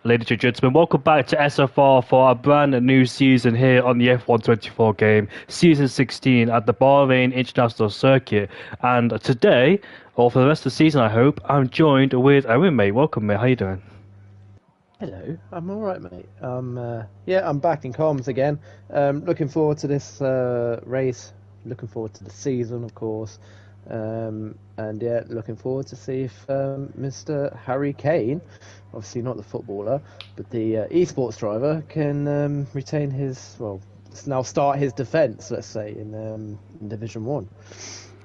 Ladies and gentlemen, welcome back to SFR for our brand new season here on the F124 game, season 16 at the Bahrain International Circuit. And today, or for the rest of the season, I hope, I'm joined with Owen, mate. Welcome, mate. How you doing? Hello, I'm all right, mate. I'm back in comms again. Looking forward to this race. Looking forward to the season, of course. And yeah, looking forward to see if Mr. Harry Kane, obviously not the footballer, but the esports driver, can retain his now start his defence. Let's say in Division One.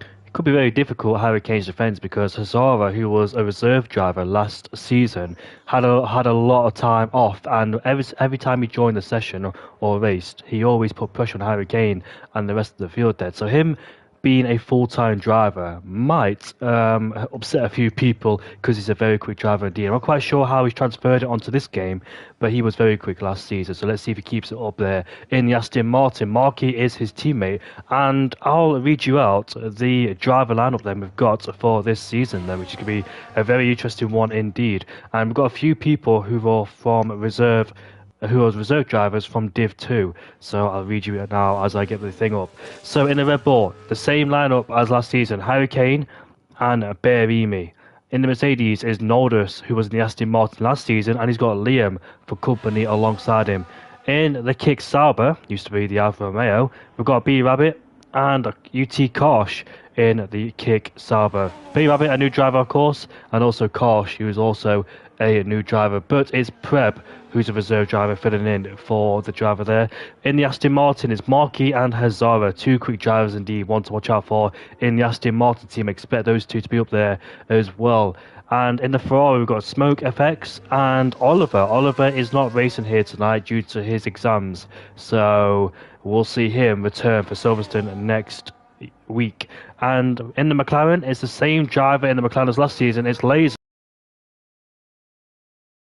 It could be very difficult Harry Kane's defence because Hazara, who was a reserve driver last season, had a lot of time off, and every time he joined the session or raced, he always put pressure on Harry Kane and the rest of the field there. So him being a full-time driver might upset a few people because he's a very quick driver indeed. I'm not quite sure how he's transferred it onto this game, but he was very quick last season. So let's see if he keeps it up there in the Aston Martin. Marky is his teammate, and I'll read you out the driver lineup then we've got for this season, then, which is going to be a very interesting one indeed. And we've got a few people who are from reserve who was reserve drivers from Div 2. So I'll read you it now as I get the thing up. So in the Red Bull, the same lineup as last season, Harry Kane and Berimi. In the Mercedes is Noldus, who was in the Aston Martin last season, and he's got Liam for company alongside him. In the Kick Sauber, used to be the Alfa Romeo, we've got B Rabbit and UT Karsh in the Kick Sauber. B Rabbit, a new driver, of course, and also Karsh, who is also a new driver, but it's Preb who's a reserve driver filling in for the driver there. In the Aston Martin is Marky and Hazara, two quick drivers indeed, one to watch out for in the Aston Martin team. Expect those two to be up there as well. And in the Ferrari, we've got Smoke FX and Oliver. Oliver is not racing here tonight due to his exams, so we'll see him return for Silverstone next week. And in the McLaren, it's the same driver in the McLaren as last season. It's Laser.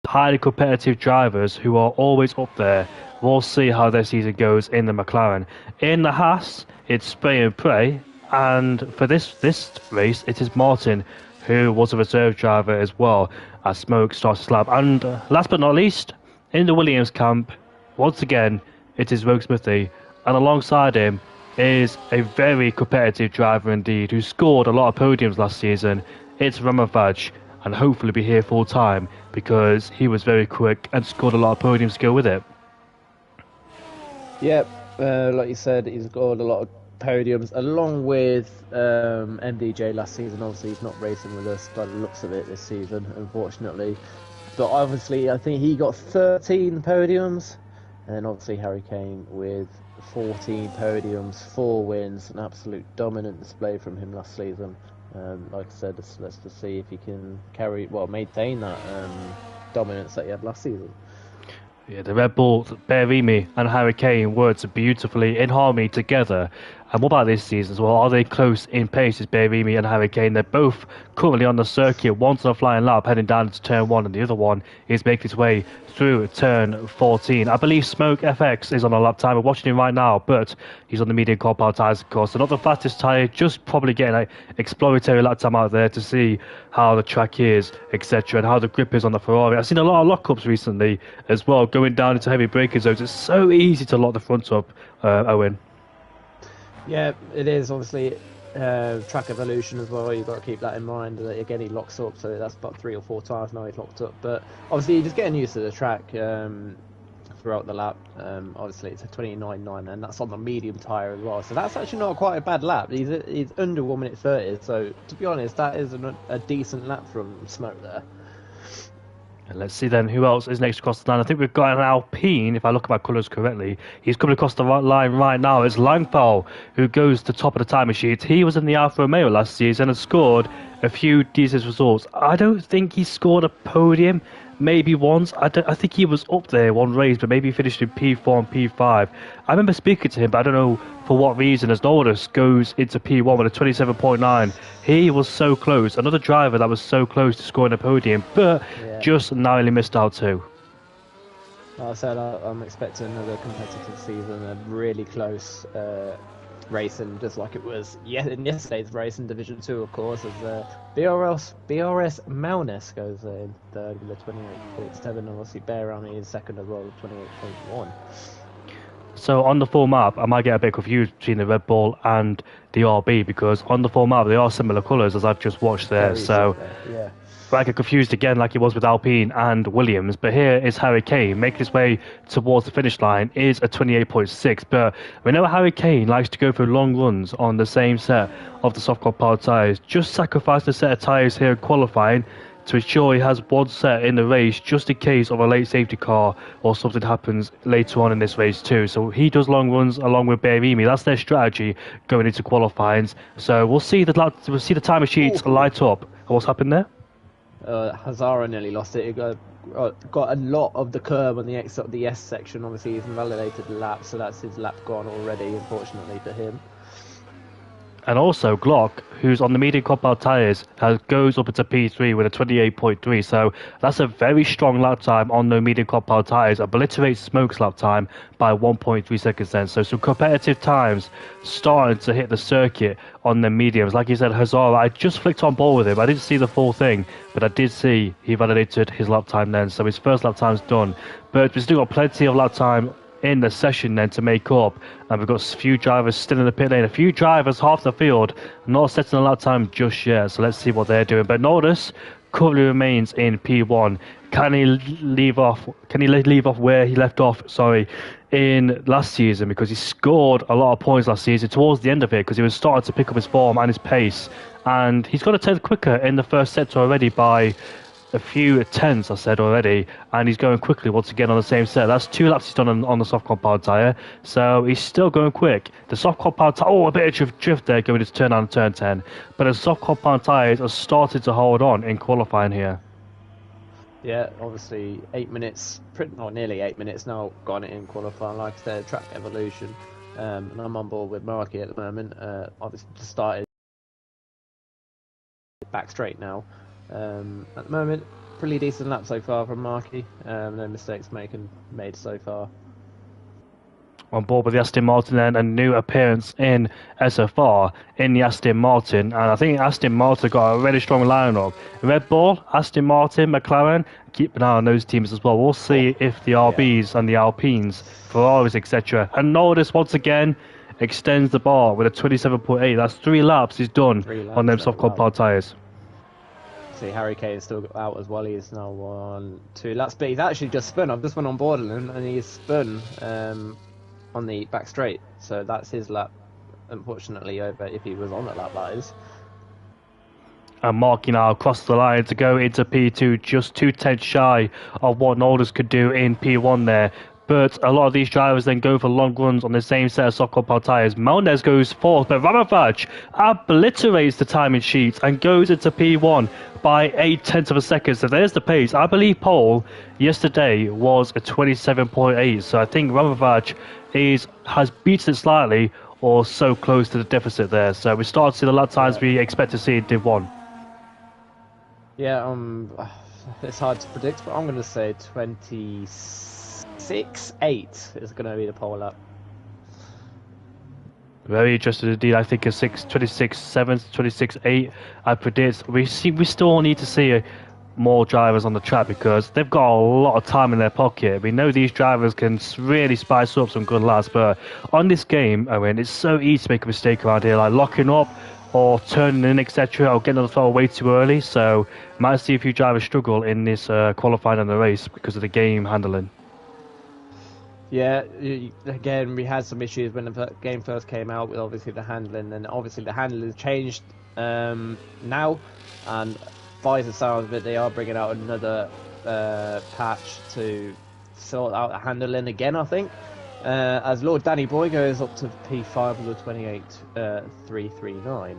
Highly competitive drivers who are always up there. We'll see how their season goes in the McLaren. In the Haas, it's Spray and Pray, and for this race, it is Martin, who was a reserve driver as well, as Smoke starts to slap. And last but not least, in the Williams camp, once again, it is Rogue Smithy, and alongside him is a very competitive driver indeed, who scored a lot of podiums last season. It's Ramavaj, and hopefully be here full time because he was very quick and scored a lot of podiums to go with it. Yep, like you said, he's got a lot of podiums along with MDJ last season. Obviously, he's not racing with us by the looks of it this season, unfortunately. But obviously, I think he got 13 podiums, and then obviously Harry Kane with 14 podiums, 4 wins, an absolute dominant display from him last season. Like I said, let's just see if he can maintain that dominance that he had last season. Yeah, the Red Bull, Berimi and Harry Kane worked beautifully in harmony together. And what about this season as well? Are they close in pace as Berimi and Harry Kane? They're both currently on the circuit. One's on a flying lap heading down into turn 1, and the other one is making his way through turn 14. I believe Smoke FX is on a lap time. We're watching him right now, but he's on the medium compound tyres, of course. So not the fastest tyre, just probably getting an exploratory lap time out there to see how the track is, etc., and how the grip is on the Ferrari. I've seen a lot of lockups recently as well, going down into heavy braking zones. It's so easy to lock the front up, Owen. Yeah, it is obviously track evolution as well. You've got to keep that in mind. That again, he locks up, so that's about 3 or 4 times now he's locked up. But obviously, you're just getting used to the track throughout the lap. Obviously, it's a 29.9, and that's on the medium tyre as well. So that's actually not quite a bad lap. He's under 1 minute 30. So to be honest, that is a decent lap from Smoke there. And let's see then who else is next across the line. I think we've got an Alpine, if I look at my colours correctly. He's coming across the line right now. It's Langfall who goes to top of the time sheet. He was in the Alfa Romeo last season and scored a few decent results. I don't think he scored a podium, maybe once. I think he was up there one race, but maybe he finished in P4 and P5. I remember speaking to him, but I don't know for what reason, as Nordus goes into P1 with a 27.9. He was so close. Another driver that was so close to scoring a podium, but just narrowly missed out too. Like I said, I'm expecting another competitive season, a really close racing just like it was in yesterday's race in Division 2, of course, as BRS Melnes goes in third with a 28.7, and obviously Bahrain is second as well with 28.1. So on the full map, I might get a bit confused between the Red Bull and the RB, because on the full map they are similar colours as I've just watched there. Very So similar, yeah. I get confused again like it was with Alpine and Williams, but here is Harry Kane making his way towards the finish line, is a 28.6, but we know Harry Kane likes to go for long runs on the same set of the soft powered tyres. Just sacrificed a set of tyres here in qualifying to ensure he has one set in the race just in case of a late safety car or something happens later on in this race too. So he does long runs along with Bahrain. That's their strategy going into qualifying. So we'll see the timer sheets light up. What's happened there? Hazara nearly lost it. He got a lot of the curb on the S section. Obviously, he's invalidated the lap, so that's his lap gone already, unfortunately for him. And also Glock, who's on the medium compound tyres, goes up into P3 with a 28.3. So that's a very strong lap time on the medium compound tyres. Obliterates Smoke's lap time by 1.3 seconds then. So some competitive times starting to hit the circuit on the mediums. Like you said, Hazara, I just flicked on board with him. I didn't see the full thing, but I did see he validated his lap time then. So his first lap time's done. But we've still got plenty of lap time in the session then to make up, and we've got a few drivers still in the pit lane, a few drivers half the field not setting a lap time just yet, so let's see what they're doing. But Norris currently remains in P1. Can he leave off where he left off in last season, because he scored a lot of points last season towards the end of it, because he was starting to pick up his form and his pace, and he's got a 10th quicker in the first sector already by a few tenths, I said already, and he's going quickly once again on the same set. That's 2 laps he's done on the soft compound tyre, so he's still going quick. The soft compound tyre, a bit of drift there going into turn 9 and turn 10, but the soft compound tyres are starting to hold on in qualifying here. Yeah, obviously 8 minutes, nearly 8 minutes now gone in qualifying, like I said, track evolution, and I'm on board with Marky at the moment. Obviously just started back straight now. At the moment, pretty decent lap so far from Marky. No mistakes made so far. On board with the Aston Martin then, a new appearance in SFR in the Aston Martin, and I think Aston Martin got a really strong lineup. Red Bull, Aston Martin, McLaren, keep an eye on those teams as well. We'll see if the RBs and the Alpines, Ferraris, etc. And Norris once again extends the bar with a 27.8. That's 3 laps he's done on them soft compound tyres. See, Harry Kane is still out as well. He's now on 2 laps, but he's actually just spun. I've just went on board and he's spun on the back straight. So that's his lap, unfortunately, over if he was on that lap, that is. And Marky now across the line to go into P2, just 2 tenths shy of what Norris could do in P1 there. But a lot of these drivers then go for long runs on the same set of soft compound tyres. Melnes goes 4th, but Ramavach obliterates the timing sheet and goes into P1 by 8 tenths of a second. So there's the pace. I believe pole yesterday was a 27.8. So I think Ramavach has beaten it slightly, or so close to the deficit there. So we start to see the lap times we expect to see in Div 1. Yeah, it's hard to predict, but I'm going to say 26.8 is going to be the pole up. Very interested indeed. I think a 26.7, 26.8. I predict. We still need to see more drivers on the track, because they've got a lot of time in their pocket. We know these drivers can really spice up some good laps, but on this game, Owen, it's so easy to make a mistake around here, like locking up or turning in, etc., or getting on the throttle way too early. So might see a few drivers struggle in this qualifying and the race because of the game handling. Yeah, again, we had some issues when the game first came out with obviously the handling, and obviously the handling has changed now, and by the sound of it, they are bringing out another patch to sort out the handling again, I think. As Lord Danny Boy goes up to P5 with a 28.339.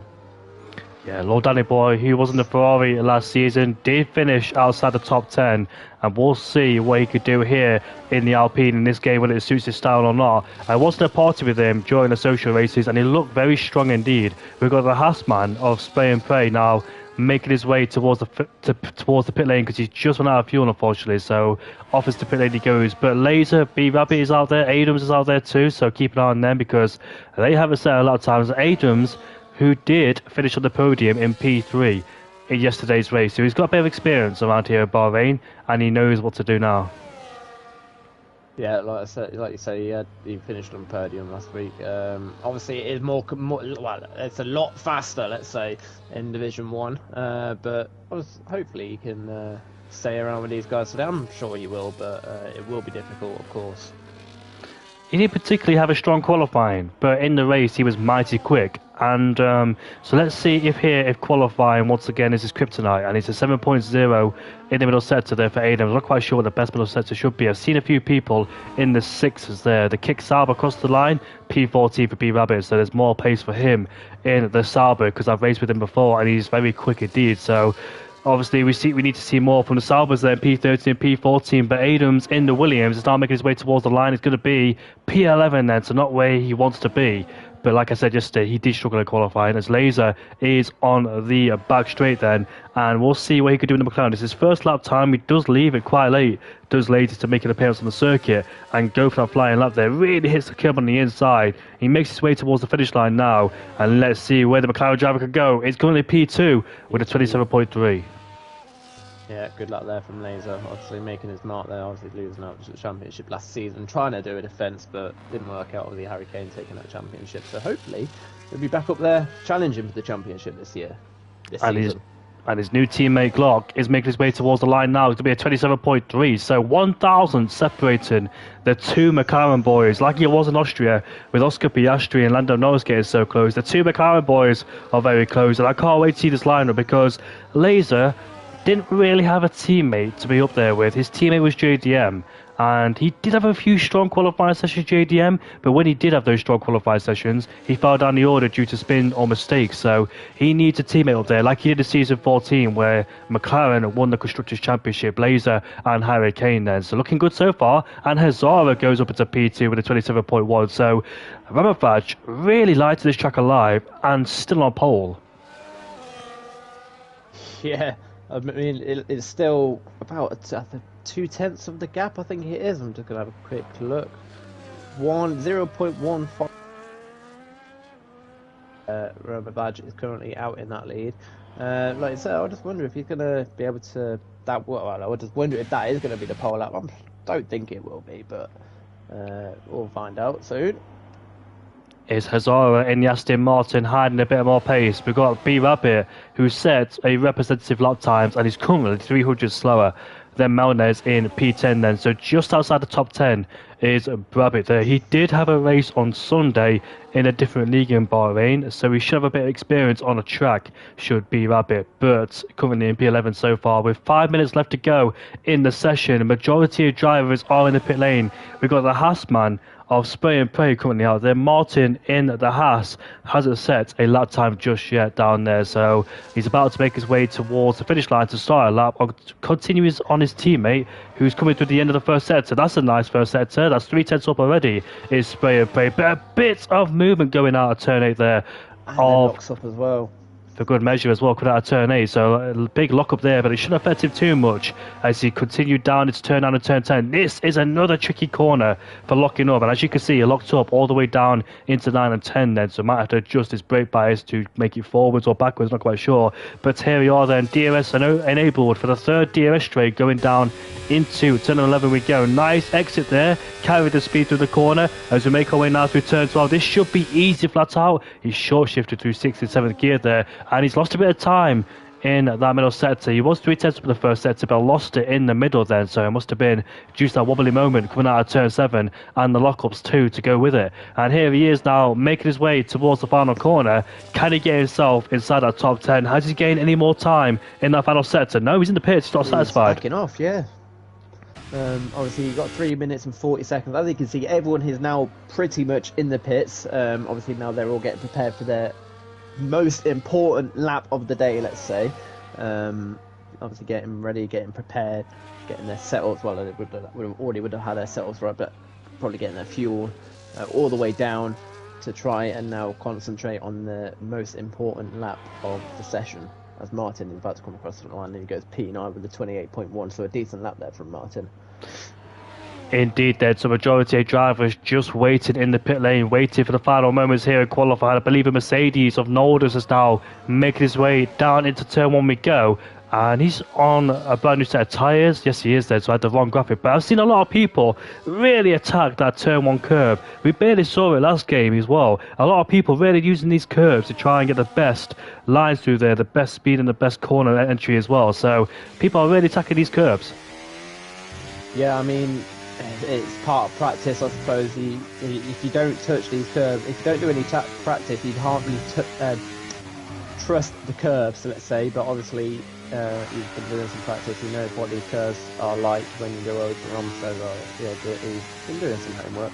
Yeah, Lord Danny Boy, who was in the Ferrari last season, did finish outside the top 10, and we'll see what he could do here in the Alpine in this game, whether it suits his style or not. I was in a party with him during the social races, and he looked very strong indeed. We've got the Haasman of Spray and Pray now making his way towards the pit lane because he's just run out of fuel, unfortunately. So off his to pit lane he goes. But Laser, B Rabbit is out there, Adams is out there too. So keep an eye on them because they haven't set a lot of times. Adams, who did finish on the podium in P3 in yesterday's race, so he's got a bit of experience around here at Bahrain, and he knows what to do now. Yeah, like I said, like you say, he finished on podium last week. Obviously, it is more well, it's a lot faster, let's say, in Division 1. But hopefully, he can stay around with these guys today. I'm sure he will, but it will be difficult, of course. He didn't particularly have a strong qualifying, but in the race he was mighty quick. And so let's see if qualifying once again is his kryptonite, and it's a 7.0 in the middle sector there for Adam. I'm not quite sure what the best middle sector should be. I've seen a few people in the sixes there. The kick Sauber across the line, P14 for B Rabbit, so there's more pace for him in the Sauber because I've raced with him before and he's very quick indeed. So obviously, we need to see more from the Saubers there, P13 and P14, but Adams in the Williams is now making his way towards the line. It's going to be P11 then, so not where he wants to be. But like I said yesterday, he did struggle in qualifying as Laser is on the back straight then, and we'll see what he could do in the McLaren. It's his first lap time. He does leave it quite late, does Laser to make an appearance on the circuit and go for that flying lap there. Really hits the curb on the inside. He makes his way towards the finish line now, and let's see where the McLaren driver could go. It's currently P2 with a 27.3. Yeah, good luck there from Laser. Obviously making his mark there, obviously losing out to the championship last season, trying to do a defence, but didn't work out with the Harry Kane taking that championship. So hopefully he'll be back up there challenging for the championship this season. And his new teammate Glock is making his way towards the line now. It's going to be a 27.3, so 1,000 separating the two McLaren boys, like it was in Austria with Oscar Piastri and Lando Norris getting so close. The two McLaren boys are very close, and I can't wait to see this lineup because Laser didn't really have a teammate to be up there with. His teammate was JDM, and he did have a few strong qualifying sessions, JDM, but when he did have those strong qualifying sessions, he fell down the order due to spin or mistakes. So he needs a teammate up there, like he did in season 14, where McLaren won the Constructors' Championship, Laser and Harry Kane then. So looking good so far, and Hazara goes up into P2 with a 27.1. So Ramafaj really liked this track alive and still on pole. Yeah. I mean, it's still about 2/10 of the gap, I think it is. I'm just going to have a quick look. 0.15. Robert Badge is currently out in that lead. Like I said, I just wonder if he's going to be able to... I just wonder if that is going to be the pole lap. I don't think it will be, but we'll find out soon. Is Hazara in the Aston Martin hiding a bit more pace. We've got B Rabbit, who set a representative lap times and is currently 300 slower than Melnez in P10 then. So just outside the top 10 is Rabbit there. He did have a race on Sunday in a different league in Bahrain, so he should have a bit of experience on a track, should B Rabbit, but currently in P11 so far. With 5 minutes left to go in the session, the majority of drivers are in the pit lane. We've got the Haas man of Spray and Pray currently out there. Martin in the Haas hasn't set a lap time just yet down there, so he's about to make his way towards the finish line to start a lap. Continues on his teammate who's coming through the end of the first sector. That's a nice first sector. That's 3/10 up already. Is Spray and Pray, but a bit of movement going out of turn 8 there. And locks up as well. For good measure as well, coming out of turn 8, so a big lock up there, but it shouldn't affect him too much as he continued down into turn 9 and turn 10. This is another tricky corner for locking up, and as you can see, he locked up all the way down into 9 and 10 then, so might have to adjust his brake bias to make it forwards or backwards, not quite sure. But here we are then, DRS enabled for the third DRS straight, going down into turn 11 we go. Nice exit there, carried the speed through the corner as we make our way now through turn 12. This should be easy flat out. He's short shifted through 6th and 7th gear there, and he's lost a bit of time in that middle sector. He was 3/10 up in the first sector, but lost it in the middle then, so it must have been just that wobbly moment coming out of turn 7 and the lockups too to go with it. And here he is now making his way towards the final corner. Can he get himself inside that top 10? Has he gained any more time in that final sector? No, he's in the pits, he's not satisfied. Backing off, yeah. Obviously, you got 3 minutes and 40 seconds. As you can see, everyone is now pretty much in the pits. Obviously, now they're all getting prepared for their most important lap of the day, let's say. Obviously, getting ready, getting prepared, getting their setups. Well, they would have had their setups right, but probably getting their fuel all the way down to try and now concentrate on the most important lap of the session. as Martin is about to come across the line, and he goes P9 with a 28.1, so a decent lap there from Martin. Indeed, there's a majority of drivers just waiting in the pit lane, waiting for the final moments here in qualifying. I believe a Mercedes of Nolders is now making his way down into turn 1 we go. And he's on a brand new set of tyres. Yes, he is there, so I had the wrong graphic. But I've seen a lot of people really attack that turn 1 curb. We barely saw it last game as well. A lot of people really using these curbs to try and get the best lines through there, the best speed and the best corner entry as well. So people are really attacking these curbs. Yeah, I mean, it's part of practice, I suppose. If you don't touch these curves, if you don't do any practice, you'd hardly trust the curves, let's say. But obviously, he's been doing some practice. He knows what these curves are like when you go over them. So, yeah, he's been doing some homework.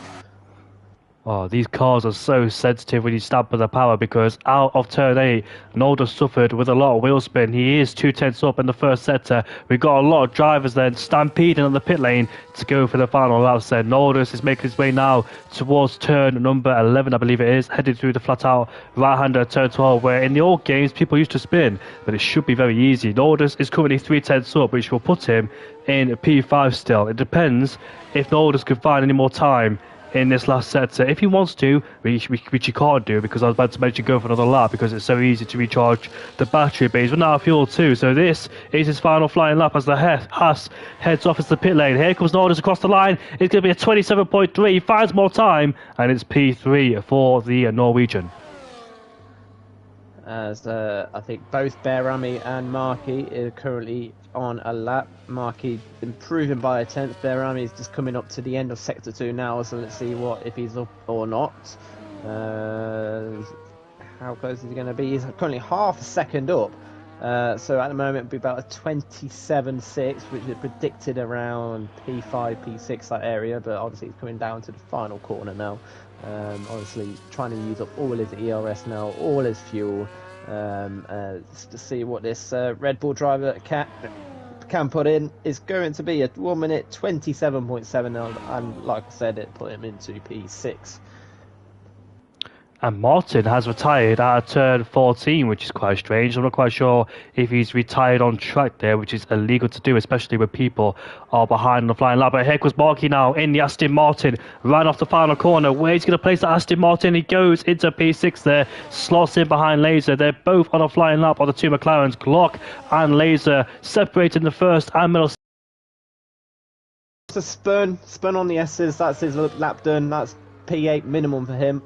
Oh, these cars are so sensitive when you stamp with the power, because out of turn 8, Nolder suffered with a lot of wheel spin. He is 2/10 up in the first sector. We've got a lot of drivers then stampeding on the pit lane to go for the final laps then. Nolders is making his way now towards turn number 11, I believe it is, headed through the flat out right-hander turn 12, where in the old games people used to spin, but it should be very easy. Nolders is currently 3/10 up, which will put him in P5 still. It depends if Nolders can find any more time in this last sector. If he wants to, which he can't do, because I was about to mention go for another lap because it's so easy to recharge the battery, but he's run out of fuel too. So this is his final flying lap as the Haas heads off as the pit lane. Here comes Norris across the line. It's going to be a 27.3. He finds more time, and it's P3 for the Norwegian. As I think both Behrami and Markey are currently on a lap. Markey improving by a tenth. Behrami is just coming up to the end of sector 2 now, so let's see if he's up or not. How close is he going to be? He's currently half a second up. So at the moment it'll be about a 27.6, which is predicted around P5, P6, that area, but obviously he's coming down to the final corner now. Obviously trying to use up all his ERS now, all his fuel, just to see what this Red Bull driver can put in. Is going to be a 1 minute 27.7, and like I said, it put him into P6. And Martin has retired at turn 14, which is quite strange. I'm not quite sure if he's retired on track there, which is illegal to do, especially when people are behind on the flying lap. But here comes Markey now in the Aston Martin, right off the final corner. Where he's going to place the Aston Martin, he goes into P6 there, slots in behind Laser. They're both on a flying lap on the two McLarens, Glock and Laser, separated in the first and middle. It's a spun on the S's. That's his lap done. That's P8 minimum for him.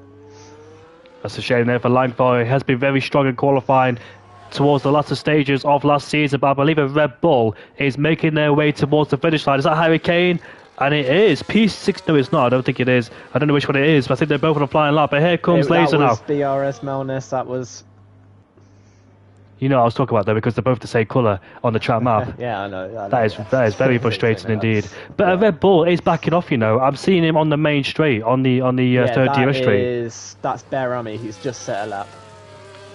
That's a shame there for Langford. He has been very strong in qualifying towards the latter stages of last season, but I believe a Red Bull is making their way towards the finish line. Is that Harry Kane? And it is. P6, no it's not. I don't think it is. I don't know which one it is, but I think they're both on a flying lap. But here comes Laser now. That was BRS Melness. That was... You know I was talking about that because they're both the same colour on the track map. Yeah, I know. That is very frustrating indeed. But a Red Bull is backing off, you know. I'm seeing him on the main straight, on the third DRS straight. That's Behrami, who's just set a lap.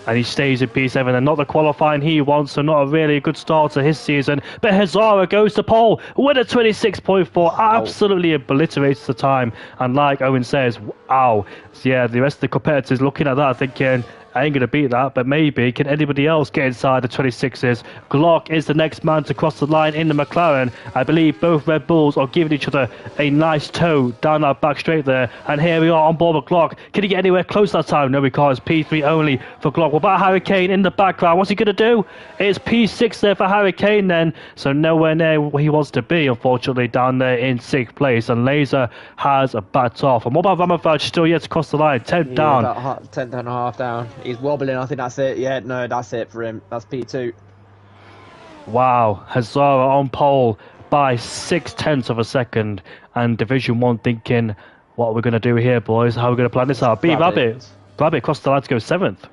And he stays in P7 and not the qualifying he wants, so not a really good start to his season. But Hazara goes to pole with a 26.4, absolutely obliterates the time. And like Owen says, wow. So yeah, the rest of the competitors looking at that thinking, I ain't going to beat that, but maybe can anybody else get inside the 26s? Glock is the next man to cross the line in the McLaren. I believe both Red Bulls are giving each other a nice tow down that back straight there. And here we are on board with Glock. Can he get anywhere close that time? No, because P3 only for Glock. What about Harry Kane in the background? What's he going to do? It's P6 there for Harry Kane then. So nowhere near where he wants to be, unfortunately, down there in 6th place. And Laser has a backed off. And what about Ramavaj still yet to cross the line? 10th down. 10th and a half down. He's wobbling. I think that's it. Yeah, no, that's it for him. That's P2. Wow, Hazara on pole by 0.6 of a second, and Division 1 thinking, what are we going to do here, boys? How are we going to plan this out? Rabbit crossed the line to go 7th.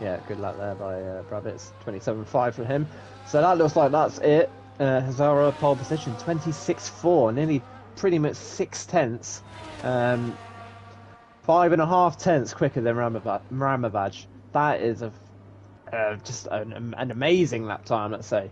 Yeah, good luck there by Rabbit's 27.5 for him. So that looks like that's it. Hazara pole position 26.4, nearly pretty much 0.6. 5.5 tenths quicker than Ramavaj. That is just an amazing lap time, let's say.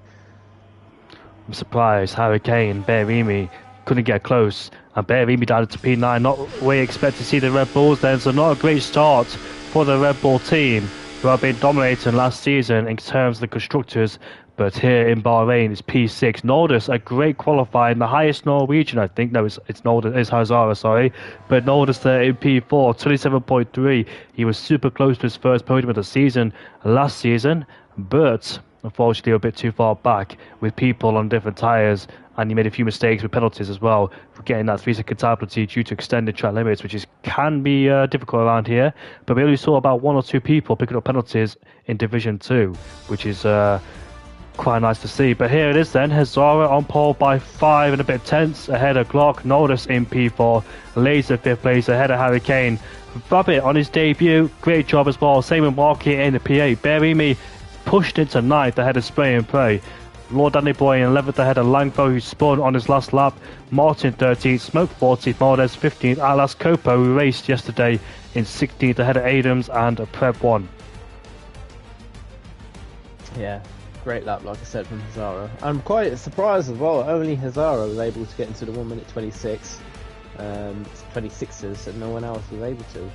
I'm surprised Harry Kane, Behrami couldn't get close, and Behrami down to P9. Not where you expect to see the Red Bulls then, so not a great start for the Red Bull team. who have been dominating last season in terms of the constructors, but here in Bahrain it's P6. Noldus, a great qualifying, the highest Norwegian, I think. No, it's Noldus, it's Hazara, sorry. But Noldus there in P4, 27.3. He was super close to his first podium of the season last season, but unfortunately a bit too far back with people on different tyres, and he made a few mistakes with penalties as well for getting that 3-second time penalty due to extended track limits, which can be difficult around here. But we only saw about 1 or 2 people picking up penalties in Division 2, which is quite nice to see. But here it is then, Hazara on pole by 5 and a bit tenths ahead of Glock. Noldus in P4, Laser 5th place ahead of Harry Kane. Rabbit on his debut, great job as well. Same with Marky in the P8. Berimi pushed into 9th ahead of Spray and Pray. Lord Danny Boy in 11th ahead of Langfo, who spun on his last lap. Martin 13th, Smoke 14th, Maldez 15th, Alas Copo, who raced yesterday, in 16th ahead of Adams and Prep 1. Yeah, great lap, like I said, from Hazara. I'm quite surprised as well. Only Hazara was able to get into the 1 minute 26, 26s, and no one else was able to.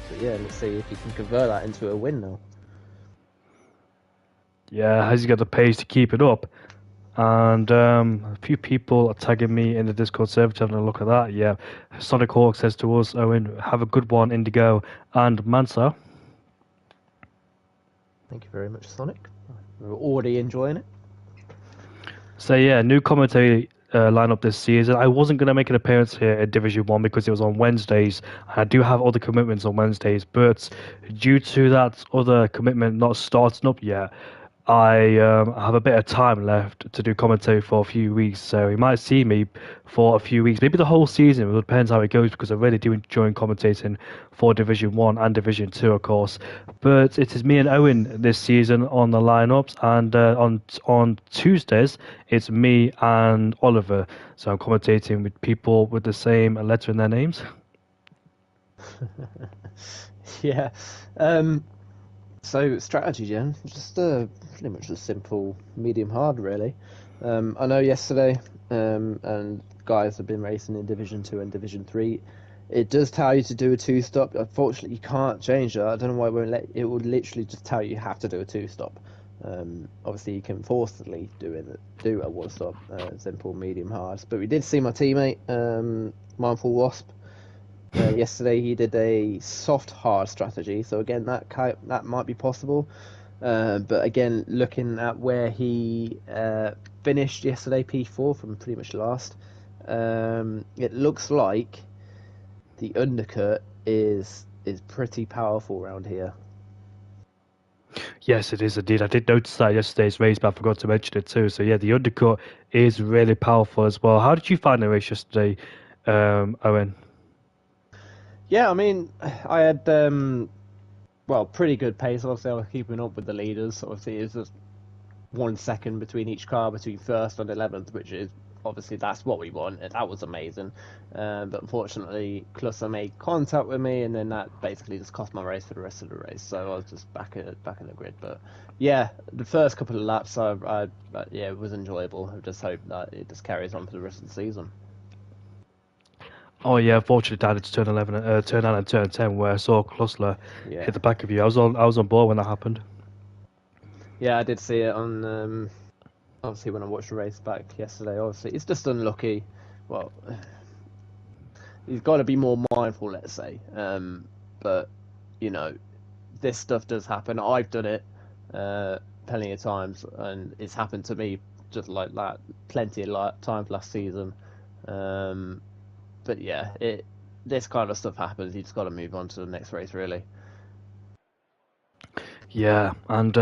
But yeah, let's see if he can convert that into a win now. Yeah, has he got the pace to keep it up? And a few people are tagging me in the Discord server, having a look at that. Yeah, Sonic Hawk says to us, Owen, have a good one, Indigo and Mansa. Thank you very much, Sonic. We're already enjoying it. So yeah, new commentary lineup this season. I wasn't going to make an appearance here at Division 1 because it was on Wednesdays. I do have other commitments on Wednesdays, but due to that other commitment not starting up yet, I have a bit of time left to do commentary for a few weeks, so you might see me for a few weeks, maybe the whole season. It depends how it goes, because I really do enjoy commentating for Division 1 and Division 2, of course. But it is me and Owen this season on the lineups, and on Tuesdays it's me and Oliver. So I'm commentating with people with the same letter in their names. Yeah. So strategy, Jen, just pretty much a simple medium hard, really. I know yesterday, and guys have been racing in Division 2 and Division 3. It does tell you to do a 2-stop. Unfortunately, you can't change that. I don't know why it won't let. It would literally just tell you have to do a 2-stop. Obviously, you can forcibly do a 1-stop, simple, medium, hard. But we did see my teammate, Mindful Wasp. Yesterday he did a soft hard strategy, so again that might be possible, but again, looking at where he finished yesterday, P4 from pretty much last, it looks like the undercut is pretty powerful around here. Yes, it is indeed. I did notice that yesterday's race, but I forgot to mention it too. So yeah, the undercut is really powerful as well. How did you find the race yesterday, Owen? Yeah, I mean, I had pretty good pace. Obviously, I was keeping up with the leaders. Obviously, it's just 1 second between each car, between first and 11th, which is obviously that's what we want. That was amazing. But unfortunately, Clusser made contact with me, and then that basically just cost my race for the rest of the race. So I was just back in the grid. But yeah, the first couple of laps, it was enjoyable. I just hope that it just carries on for the rest of the season. Oh yeah, unfortunately, I had to turn 9 and turn 10, where I saw Klusler hit the back of you. I was on board when that happened. Yeah, I did see it on obviously when I watched the race back yesterday. Obviously, it's just unlucky. Well, he's got to be more mindful, let's say. But you know, this stuff does happen. I've done it plenty of times, and it's happened to me just like that plenty of times last season. But yeah, this kind of stuff happens. You just got to move on to the next race, really. Yeah, and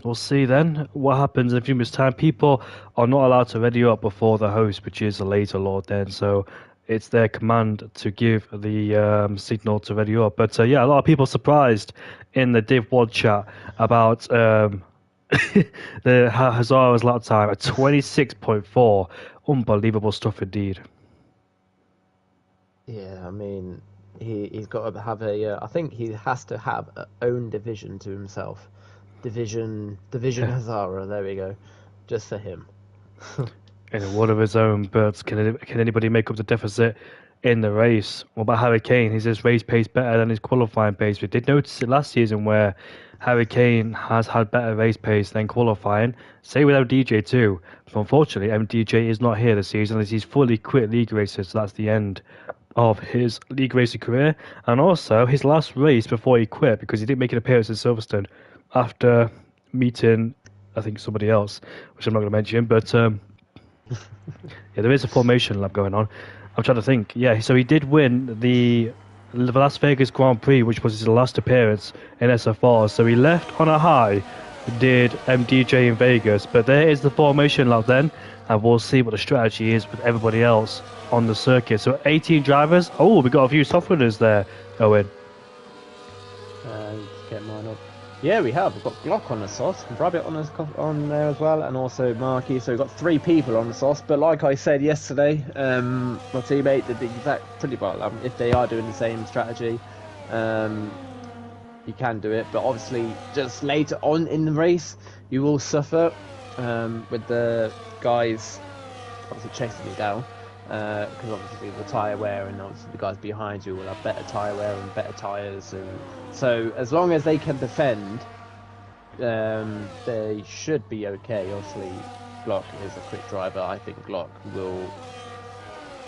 we'll see then what happens in a few minutes' time. People are not allowed to ready up before the host, which is a later lord then, so it's their command to give the signal to ready up. But yeah, a lot of people surprised in the Div 1 chat about the Hazara's lap time at 26.4. Unbelievable stuff indeed. Yeah, I mean, he's got to have I think he has to have a own division to himself. Division Hazara. There we go, just for him. In one of his own, but can anybody make up the deficit in the race. What about Harry Kane? Is his race pace better than his qualifying pace? We did notice it last season where Harry Kane has had better race pace than qualifying. Same with MDJ too. But unfortunately, MDJ is not here this season as he's fully quit league races, so that's the end of his league racing career. And also his last race before he quit because he didn't make an appearance in Silverstone after meeting, I think, somebody else, which I'm not going to mention. But yeah, there is a formation lap going on. I'm trying to think. Yeah, so he did win the Las Vegas Grand Prix, which was his last appearance in SFR. So he left on a high, did MDJ in Vegas. But there is the formation lap then, and we'll see what the strategy is with everybody else on the circuit. So 18 drivers. Oh, we got a few soft winners there, Owen. Just get mine up. Yeah, we have. We've got Glock on the sauce, Rabbit on there as well, and also Marky. So we've got 3 people on the sauce. But like I said yesterday, my teammate did the exact pretty well. If they are doing the same strategy, you can do it. But obviously, just later on in the race, you will suffer with the guys obviously chasing you down. Because obviously the tyre wear and obviously the guys behind you will have better tyre wear and better tyres, and so as long as they can defend, they should be okay. Obviously, Glock is a quick driver. I think Glock will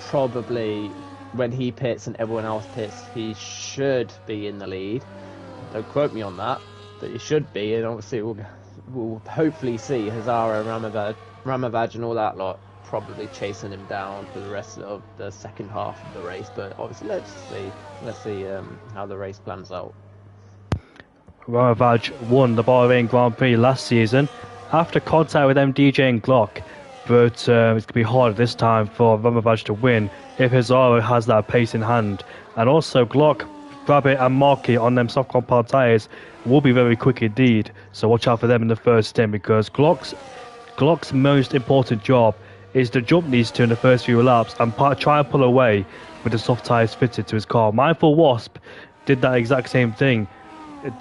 probably, when he pits and everyone else pits, he should be in the lead. Don't quote me on that, but he should be, and obviously we'll hopefully see Hazara, Ramavaj and all that lot probably chasing him down for the rest of the second half of the race. But obviously, let's see how the race plans out. Ramavaj won the Bahrain Grand Prix last season after contact with MDJ and Glock, but it's going to be hard this time for Ramavaj to win if Hazara has that pace in hand. And also Glock, Rabbit and Marky on them soft compound tyres will be very quick indeed, so watch out for them in the first stint, because Glock's most important job is to jump these two in the first few laps and try and pull away with the soft tyres fitted to his car. Mindful Wasp did that exact same thing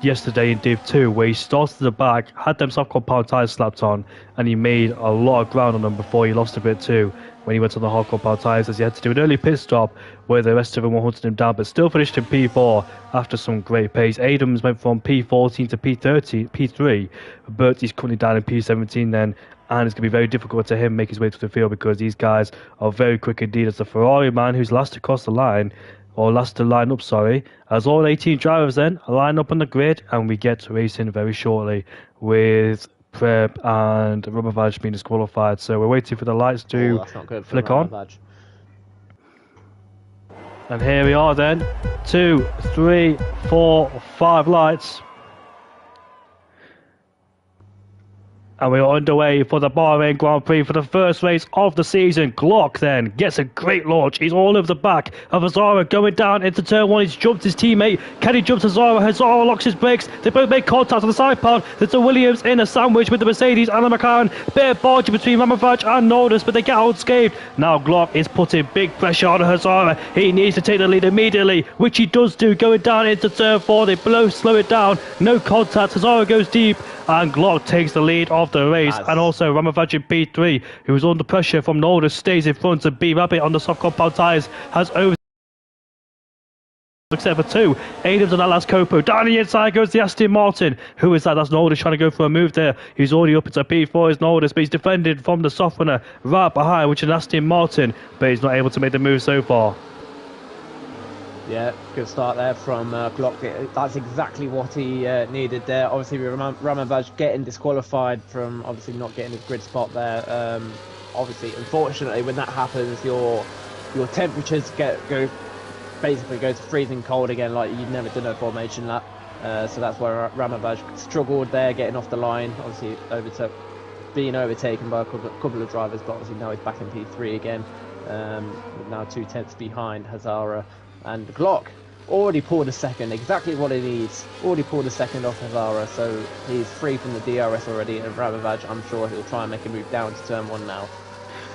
yesterday in Div 2, where he started at the back, had them soft compound tyres slapped on, and he made a lot of ground on them before he lost a bit too when he went on the hard compound tyres, as he had to do an early pit stop where the rest of them were hunting him down, but still finished in P4 after some great pace. Adams went from P14 to P3, but he's currently down in P17 then, and it's going to be very difficult to him make his way through the field because these guys are very quick indeed. As the Ferrari man who's last across the line, or last to line up, sorry, as all 18 drivers then line up on the grid, and we get to racing very shortly with Preb and Ramavaj being disqualified. So we're waiting for the lights to flick on. And here we are then, 2, 3, 4, 5 lights. And we're underway for the Bahrain Grand Prix for the first race of the season. Glock then gets a great launch. He's all over the back of Hazara going down into turn 1. He's jumped his teammate. Can he jump Hazara? Hazara locks his brakes. They both make contact on the side pod. There's a Williams in a sandwich with the Mercedes and the McLaren. Bit of barging between Ramavaj and Nordus, but they get unscathed. Now Glock is putting big pressure on Hazara. He needs to take the lead immediately, which he does do, going down into turn 4. They slow it down. No contact. Hazara goes deep, and Glock takes the lead of the race. And also Ramavaj in P3, who was under pressure from Nordus, stays in front, and B Rabbit on the soft compound tyres has over except for 2. Adams on that last Copo. Down the inside goes the Aston Martin. Who is that? That's Nordus trying to go for a move there. He's already up into P4 is Nordus, but he's defended from the soft runner right behind, which is Aston Martin, but he's not able to make the move so far. Yeah, good start there from Glock. That's exactly what he needed there. Obviously, Ramavaj getting disqualified from obviously not getting his grid spot there. Obviously, unfortunately, when that happens, your temperatures basically go to freezing cold again, like you've never done a formation lap. So that's where Ramavaj struggled there, getting off the line. Obviously, being overtaken by a couple of drivers, but obviously now he's back in P3 again. With now 2 tenths behind Hazara. And Glock already pulled a second, exactly what he needs. Already pulled a second off Hazara, so he's free from the DRS already. And Ramavaj, I'm sure he'll try and make a move down to turn 1 now.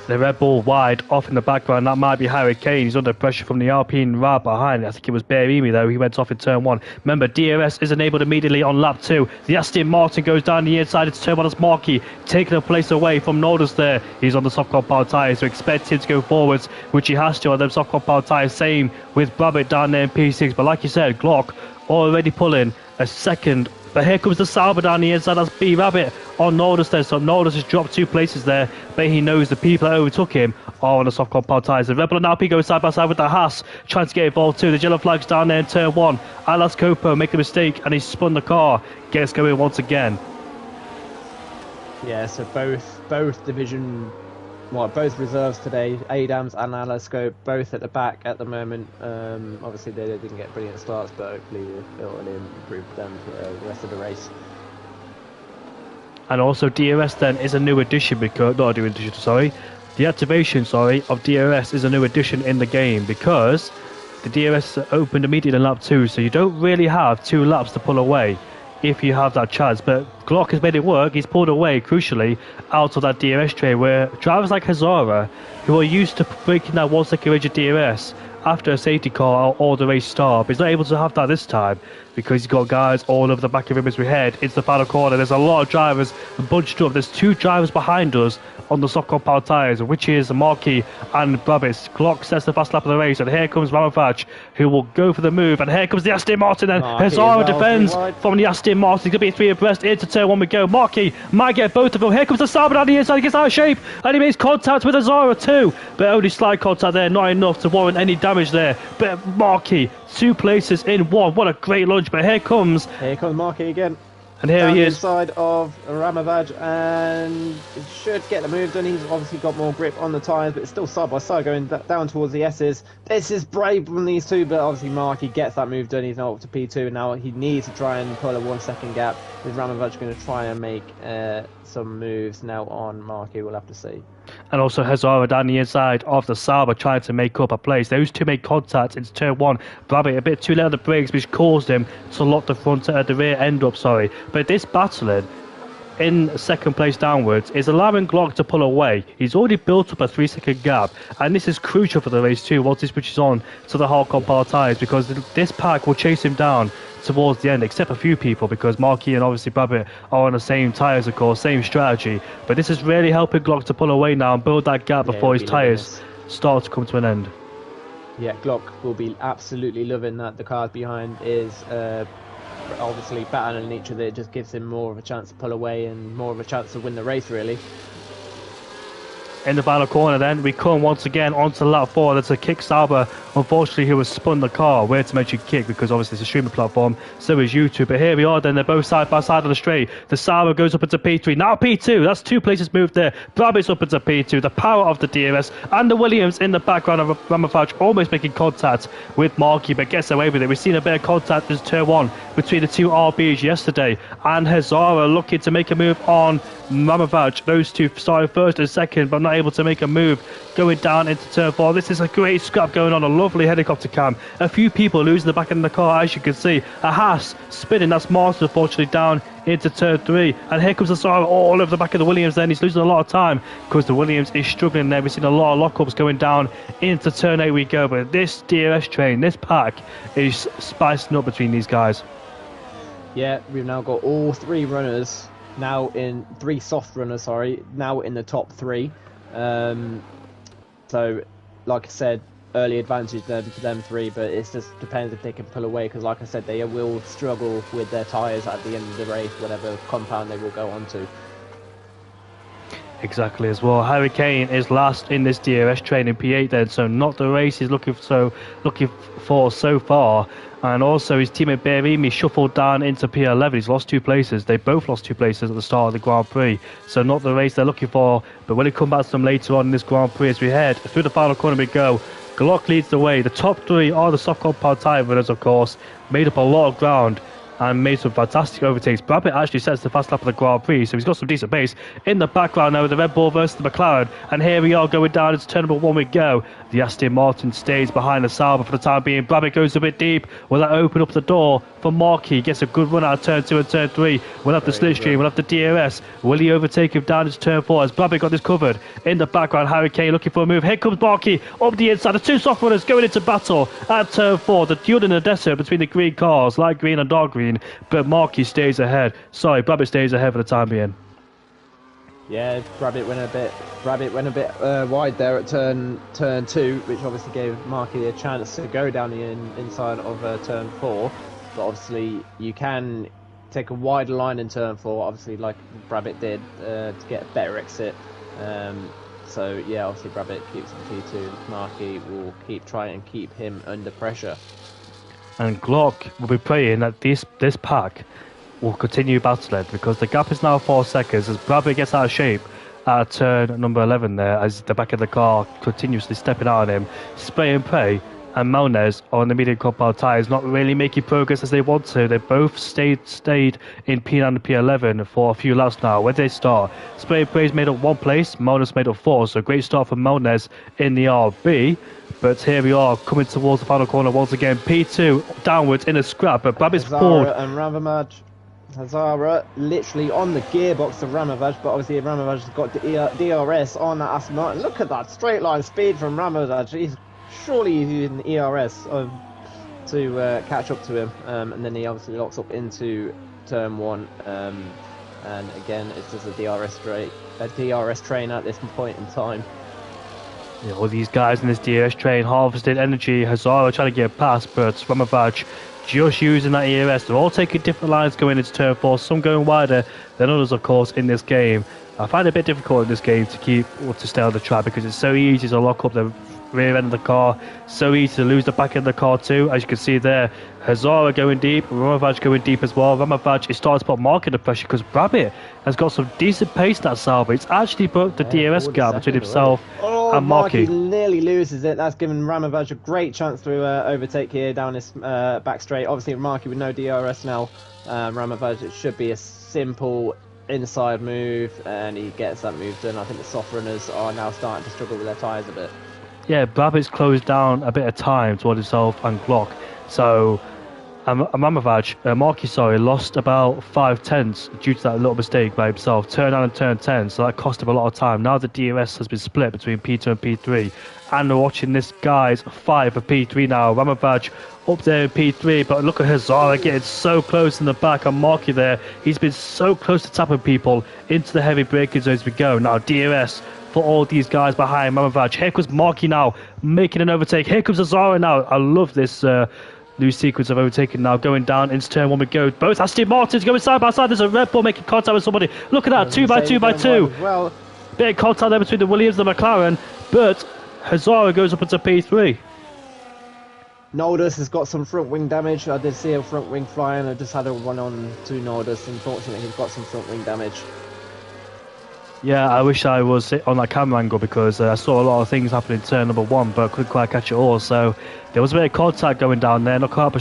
The Red Bull wide off in the background, that might be Harry Kane. He's under pressure from the Alpine right behind. I think it was Bahrain though. He went off in turn 1. Remember, DRS is enabled immediately on lap 2. The Aston Martin goes down the inside. It's turn 1 as Marquis taking a place away from Norris there. He's on the soft compound tyres, so expect him to go forwards, which he has to on them soft compound tyres. Same with Brabham down there in P6. But like you said, Glock already pulling a second. But here comes the Sauber down the inside. That's B Rabbit on Norris there. So Norris has dropped 2 places there. But he knows the people that overtook him are on the soft compound tyres. The Red Bull and Alpine go side by side with the Haas, trying to get involved too. The yellow flag's down there in turn 1. Alas Copo make a mistake and he spun the car. Gets going once again. Yeah, so both reserves today, Adams and Alasco, both at the back at the moment. Obviously they didn't get brilliant starts, but hopefully it'll improve them for the rest of the race. And also DRS then is a new addition because the activation of DRS is a new addition in the game because the DRS opened immediately in lap 2, so you don't really have 2 laps to pull away if you have that chance. But Glock has made it work. He's pulled away crucially out of that DRS train, where drivers like Hazara, who are used to breaking that 1 second range of DRS after a safety car or the race start, but he's not able to have that this time because he's got guys all over the back of him as we head into the final corner. There's a lot of drivers bunched up. There's 2 drivers behind us on the soft compound tyres, which is Marquis and Brabham. Glock sets the fast lap of the race, and here comes Ramafaj, who will go for the move, and here comes the Aston Martin, and Hazara defends from the Aston Martin. He's going to be 3 abreast into turn 1 we go. Marquis might get both of them. Here comes the Sauber down the inside. He gets out of shape, and he makes contact with Hazara too, but only slight contact there, not enough to warrant any damage there. But Marquis, 2 places in 1. What a great launch. But here comes Marquis again. And here he is. Inside of Ramavaj, and it should get the move done. He's obviously got more grip on the tyres, but it's still side by side going down towards the S's. This is brave from these 2, but obviously Marquis gets that move done. He's now up to P2, and now he needs to try and pull a 1 second gap. Is Ramavaj going to try and make some moves now on Marquis? We'll have to see. And also Hazara down the inside of the Sauber trying to make up a place. Those 2 make contact into turn 1. Brabham a bit too late on the brakes, which caused him to lock the rear end up. But this battling in second place downwards is allowing Glock to pull away. He's already built up a 3 second gap, and this is crucial for the race too once he switches on to the hard compound tyres, because this pack will chase him down towards the end, except a few people, because Marquis and obviously Brabham are on the same tyres, of course, same strategy. But this is really helping Glock to pull away now and build that gap before his tyres start to come to an end. Yeah, Glock will be absolutely loving that. The cars behind is obviously battling each other. It just gives him more of a chance to pull away and more of a chance to win the race, really. In the final corner then, we come once again onto lap 4. That's a Kick Sauber, unfortunately, who has spun the car. Weird to mention Kick because obviously it's a streaming platform, so is YouTube. But here we are then, they're both side by side on the straight. The Sauber goes up into P3, now P2, that's 2 places moved there. Brabham's up into P2, the power of the DRS, and the Williams in the background of Ramafaj almost making contact with Marquis, but gets away with it. We've seen a bit of contact in turn 1 between the 2 RBs yesterday, and Hazara looking to make a move on Ramafaj. Those 2 started first and second, but not able to make a move going down into turn 4. This is a great scrap going on, a lovely helicopter cam. A few people losing the back end of the car, as you can see. A Haas spinning, that's Martin unfortunately down into turn 3. And here comes the Sauber all over the back of the Williams then. He's losing a lot of time because the Williams is struggling there. We've seen a lot of lockups going down into turn 8 we go. But this DRS train, this pack is spicing up between these guys. Yeah, we've now got all 3 runners now in 3 soft runners, now in the top 3. So, like I said, early advantage then for them 3, but it just depends if they can pull away, because like I said, they will struggle with their tyres at the end of the race, whatever compound they will go on to. Exactly as well. Harry Kane is last in this DRS train in P8 then, so not the race he's looking for so far. And also his teammate Bahrain shuffled down into P11. He's lost 2 places. They both lost 2 places at the start of the Grand Prix, so not the race they're looking for. But when it comes back to them later on in this Grand Prix, as we head through the final corner we go, Glock leads the way. The top 3 are the soft compound tyre runners, of course, made up a lot of ground and made some fantastic overtakes. Brabham actually sets the fast lap of the Grand Prix, so he's got some decent pace. In the background now with the Red Bull versus the McLaren, and here we are going down into turn number 1 we go. The Aston Martin stays behind the Sauber for the time being. Brabham goes a bit deep. Will that open up the door for Marquis? Gets a good run out of turn 2 and turn 3. We'll have the slipstream, we'll have the DRS. Will he overtake him down into turn 4 as Brabham got this covered? In the background, Harry Kane looking for a move. Here comes Marquis up the inside. The two soft runners going into battle at turn 4. The duel in the desert between the green cars, light green and dark green, but Marquis stays ahead. Sorry, Brabham stays ahead for the time being. Yeah, Brabham went a bit wide there at turn 2, which obviously gave Marquis a chance to go down the inside of turn 4. But obviously, you can take a wider line in turn 4, obviously, like Brabham did, to get a better exit. So yeah, obviously Brabham keeps in P2. Marquis will try and keep him under pressure. And Glock will be praying that this pack will continue battling, because the gap is now 4 seconds as Brabham gets out of shape at turn number 11 there, as the back of the car continuously stepping out on him. Spray and pray, and Melnez on the medium compound tyres not really making progress as they want to. They both stayed in P9 and P11 for a few laps now. Where they start, Spray and Pray's made up 1 place, Melnez made up 4, so great start for Melnez in the RB. But here we are coming towards the final corner once again. P2 downwards in a scrap, but Brabham's pulled. And Hazara literally on the gearbox of Ramavaj, but obviously Ramavaj has got the DRS on that Aston Martin. Look at that straight line speed from Ramavaj. He's surely using the ERS to catch up to him, and then he obviously locks up into turn 1. And again, it's just a DRS train at this point in time. Yeah, all these guys in this DRS train harvesting energy. Hazara trying to get past, but Ramavaj just using that ERS. They're all taking different lines going into turn 4, some going wider than others, of course, in this game. I find it a bit difficult in this game to stay on the track, because it's so easy to lock up the rear end of the car, so easy to lose the back end of the car too. As you can see there, Hazara going deep, Ramavaj going deep as well. Ramavaj is starting to put Mark under pressure, because Brabham has got some decent pace in that Sauber. It's actually broke the DRS gap between himself and Marquis. Nearly loses it. That's given Ramavaj a great chance to overtake here down this back straight. Obviously Marquis with no DRS now. Ramavaj, it should be a simple inside move, and he gets that move done. I think the soft runners are now starting to struggle with their tyres a bit. Yeah, Brabham's closed down a bit of time toward himself and Glock. So Marquis, lost about 5/10 due to that little mistake by himself. Turn down and turn 10, so that cost him a lot of time. Now the DRS has been split between P2 and P3, and we're watching this guy's fight for P3 now. Ramavaj up there in P3, but look at Hazara getting so close in the back, and Marquis there. He's been so close to tapping people into the heavy braking zone as we go. Now DRS for all these guys behind Ramavaj. Here comes Marquis now, making an overtake. Here comes Hazara now. I love this new sequence of overtaking now, going down into turn 1 we go. Both Aston Martins going side by side. There's a Red Bull making contact with somebody. Look at that, 2x2x2. Well, bit of contact there between the Williams and the McLaren, but Hazara goes up into P3. Noldus has got some front wing damage. I did see a front wing flying. I just had a one on to Noldus. Unfortunately, he's got some front wing damage. Yeah, I wish I was on that camera angle, because I saw a lot of things happen in turn number 1, but couldn't quite catch it all. So there was a bit of contact going down there. Not quite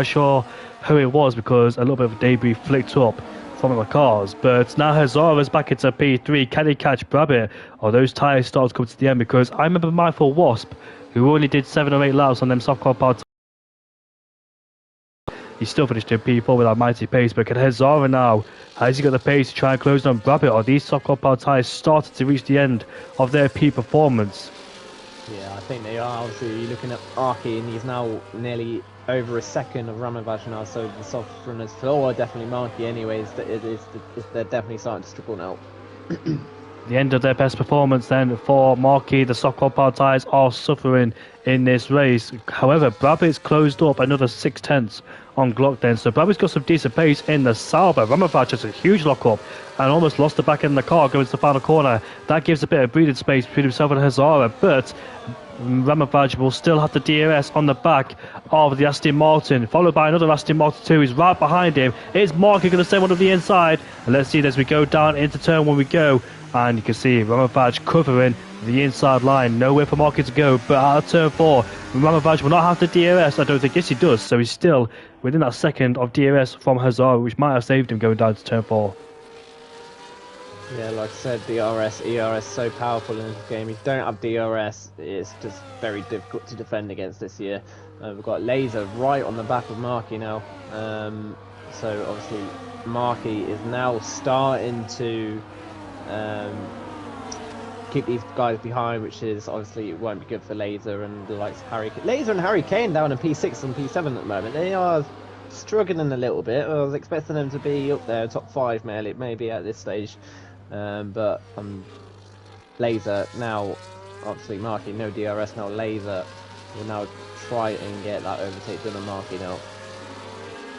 sure who it was, because a little bit of debris flicked up from the cars. But now Hazara's back into P3. Can he catch Brabham? Or those tyres start to come to the end? Because I remember Mindful Wasp, who only did 7 or 8 laps on them soft compound. He still finished in P4 with that mighty pace, but can Hazara now, has he got the pace to try and close on Brabham? Or these soft compound tyres started to reach the end of their peak performance? Yeah, I think they are. Obviously, you're looking at Arki, and he's now nearly over a second of Ramavaj now, so the soft runners for definitely Marquis anyways, they're definitely starting to struggle now. The end of their best performance then for Marquis. The soft compound tyres are suffering in this race. However, Brabham's closed up another 6/10 on Glock then, so Brabham's got some decent pace in the Sauber. Ramavaj has a huge lock up and almost lost the back end of the car going to the final corner. That gives a bit of breathing space between himself and Hazara, but Ramavaj will still have the DRS on the back of the Aston Martin, followed by another Aston Martin 2 who's right behind him. Is Marquis going to send one of the inside? And let's see as we go down into turn 1 we go. And you can see Ramavaj covering the inside line. Nowhere for Marky to go, but out of turn 4, Ramovaj will not have the DRS, I don't think. Yes, he does, so he's still within that second of DRS from Hazard, which might have saved him going down to turn 4. Yeah, like I said, DRS, ERS so powerful in this game. If you don't have DRS, it's just very difficult to defend against this year. We've got Laser right on the back of Marky now. So obviously Marky is now starting to keep these guys behind, which is obviously it won't be good for Laser and the likes of Laser and Harry Kane down in P6 and P7 at the moment. They are struggling a little bit. I was expecting them to be up there, top 5 maybe at this stage. But Laser now, obviously Marky, no DRS now. Laser will now try and get that overtake done on Marky now.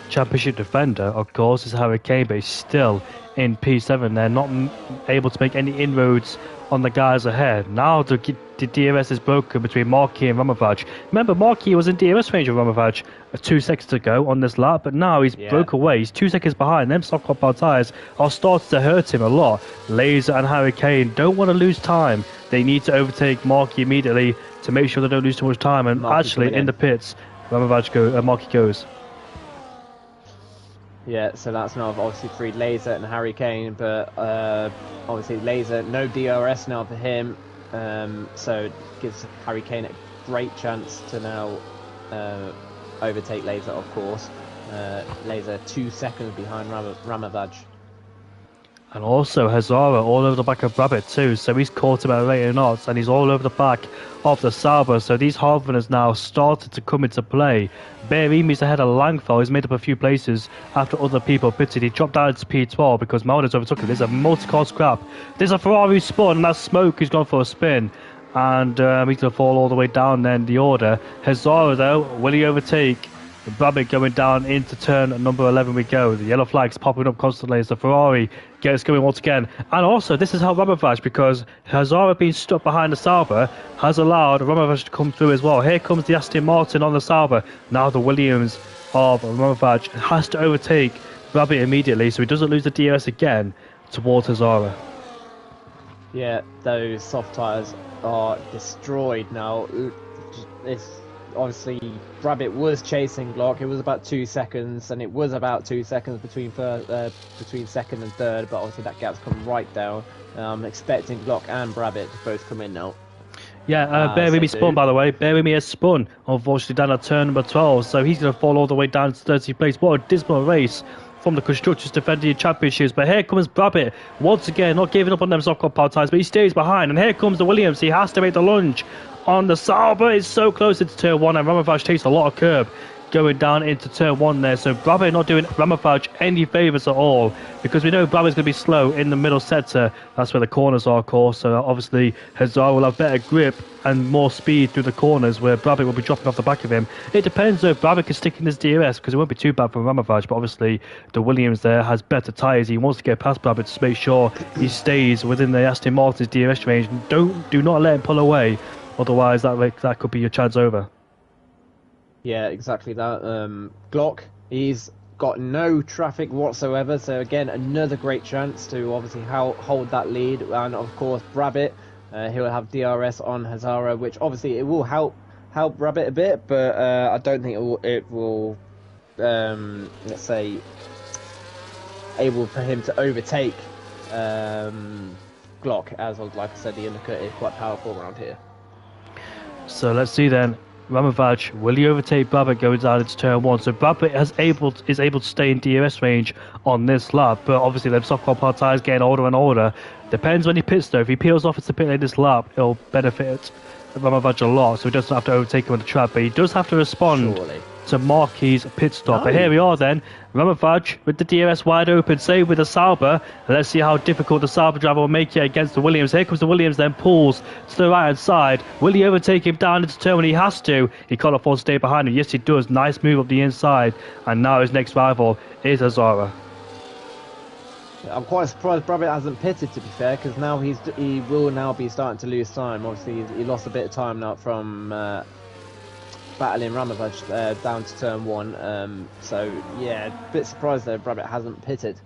Championship defender, of course, is Harry Kane, but he's still in P7. They're not able to make any inroads on the guys ahead. Now the DRS is broken between Marky and Ramovaj. Remember, Marky was in DRS range of Ramovaj 2 seconds ago on this lap, but now he's broke away. He's 2 seconds behind. Them soft compound tyres are starting to hurt him a lot. Laser and Harry Kane don't want to lose time. They need to overtake Marky immediately to make sure they don't lose too much time. And Marky's actually, in the pits, Marky goes. Yeah, so that's now obviously freed Laser and Harry Kane, but obviously Laser, no DRS now for him, so it gives Harry Kane a great chance to now overtake Laser, of course. Laser 2 seconds behind Ramovaj. And also Hazara all over the back of Rabbit too, so he's caught him at a rate of knots, and he's all over the back of the Sauber, so these hard runners now started to come into play. Berimi's ahead of Langfell. He's made up a few places after other people pitted. He dropped down to P12 because Mauda's overtook him. There's a multi-car scrap. There's a Ferrari spun, and that's Smoke who's gone for a spin. And he's going to fall all the way down then the order. Hazara though, will he overtake? Rabbit going down into turn number 11 we go. The yellow flag's popping up constantly as the Ferrari gets going once again. And also, this has helped Ramovaj because Hazara being stuck behind the Sauber has allowed Ramovaj to come through as well. Here comes the Aston Martin on the Sauber. Now the Williams of Ramovaj has to overtake Rabbit immediately so he doesn't lose the DRS again towards Hazara. Yeah, those soft tyres are destroyed now. It's obviously Rabbit was chasing Glock. It was about 2 seconds, and it was about 2 seconds between second and third, but obviously that gap's come right down. I'm expecting Glock and Rabbit to both come in now. Yeah, Berimi spun, by the way. Berimi has spun, unfortunately, down at turn number 12, so he's going to fall all the way down to 30th place. What a dismal race from the Constructors defending championships. But here comes Rabbit, once again, not giving up on them soft compound tyres, but he stays behind. And here comes the Williams. He has to make the lunge on the Sauber. It's so close into turn 1, and Ramovaj takes a lot of curb going down into turn 1 there. So Rabbit not doing Ramovaj any favours at all, because we know Rabbit's going to be slow in the middle sector. That's where the corners are, of course. So obviously Hazard will have better grip and more speed through the corners, where Rabbit will be dropping off the back of him. It depends though if Rabbit can stick in his DRS, because it won't be too bad for Ramovaj, but obviously the Williams there has better tyres. He wants to get past Rabbit to make sure he stays within the Aston Martin's DRS range. Do not let him pull away, otherwise that could be your chance over. Yeah, exactly that. Glock, he's got no traffic whatsoever, so again, another great chance to obviously hold that lead. And of course, Rabbit, he'll have DRS on Hazara, which obviously it will help Rabbit a bit, but I don't think it will let's say, able for him to overtake Glock, as like I said, the undercut is quite powerful around here. So let's see then. Ramovaj, will he overtake Rabbit going down into turn 1? So Rabbit is able to stay in DRS range on this lap, but obviously them soft compound tyres getting older and older. Depends when he pits though. If he peels off at the pit lane this lap, it'll benefit Ramovaj a lot, so he doesn't have to overtake him on the track, but he does have to respond to Marky's pit stop. But here we are then, Ramovaj with the DRS wide open, save with the Sauber. Let's see how difficult the Sauber driver will make it against the Williams. Here comes the Williams, then pulls to the right hand side. Will he overtake him down into turn when he has to? He can't afford to stay behind him. Yes, he does. Nice move up the inside. And now his next rival is Hazara. I'm quite surprised Rabbit hasn't pitted, to be fair, because now he will now be starting to lose time. Obviously, he lost a bit of time now from battling Ramovaj down to turn 1. So yeah, a bit surprised that Rabbit hasn't pitted.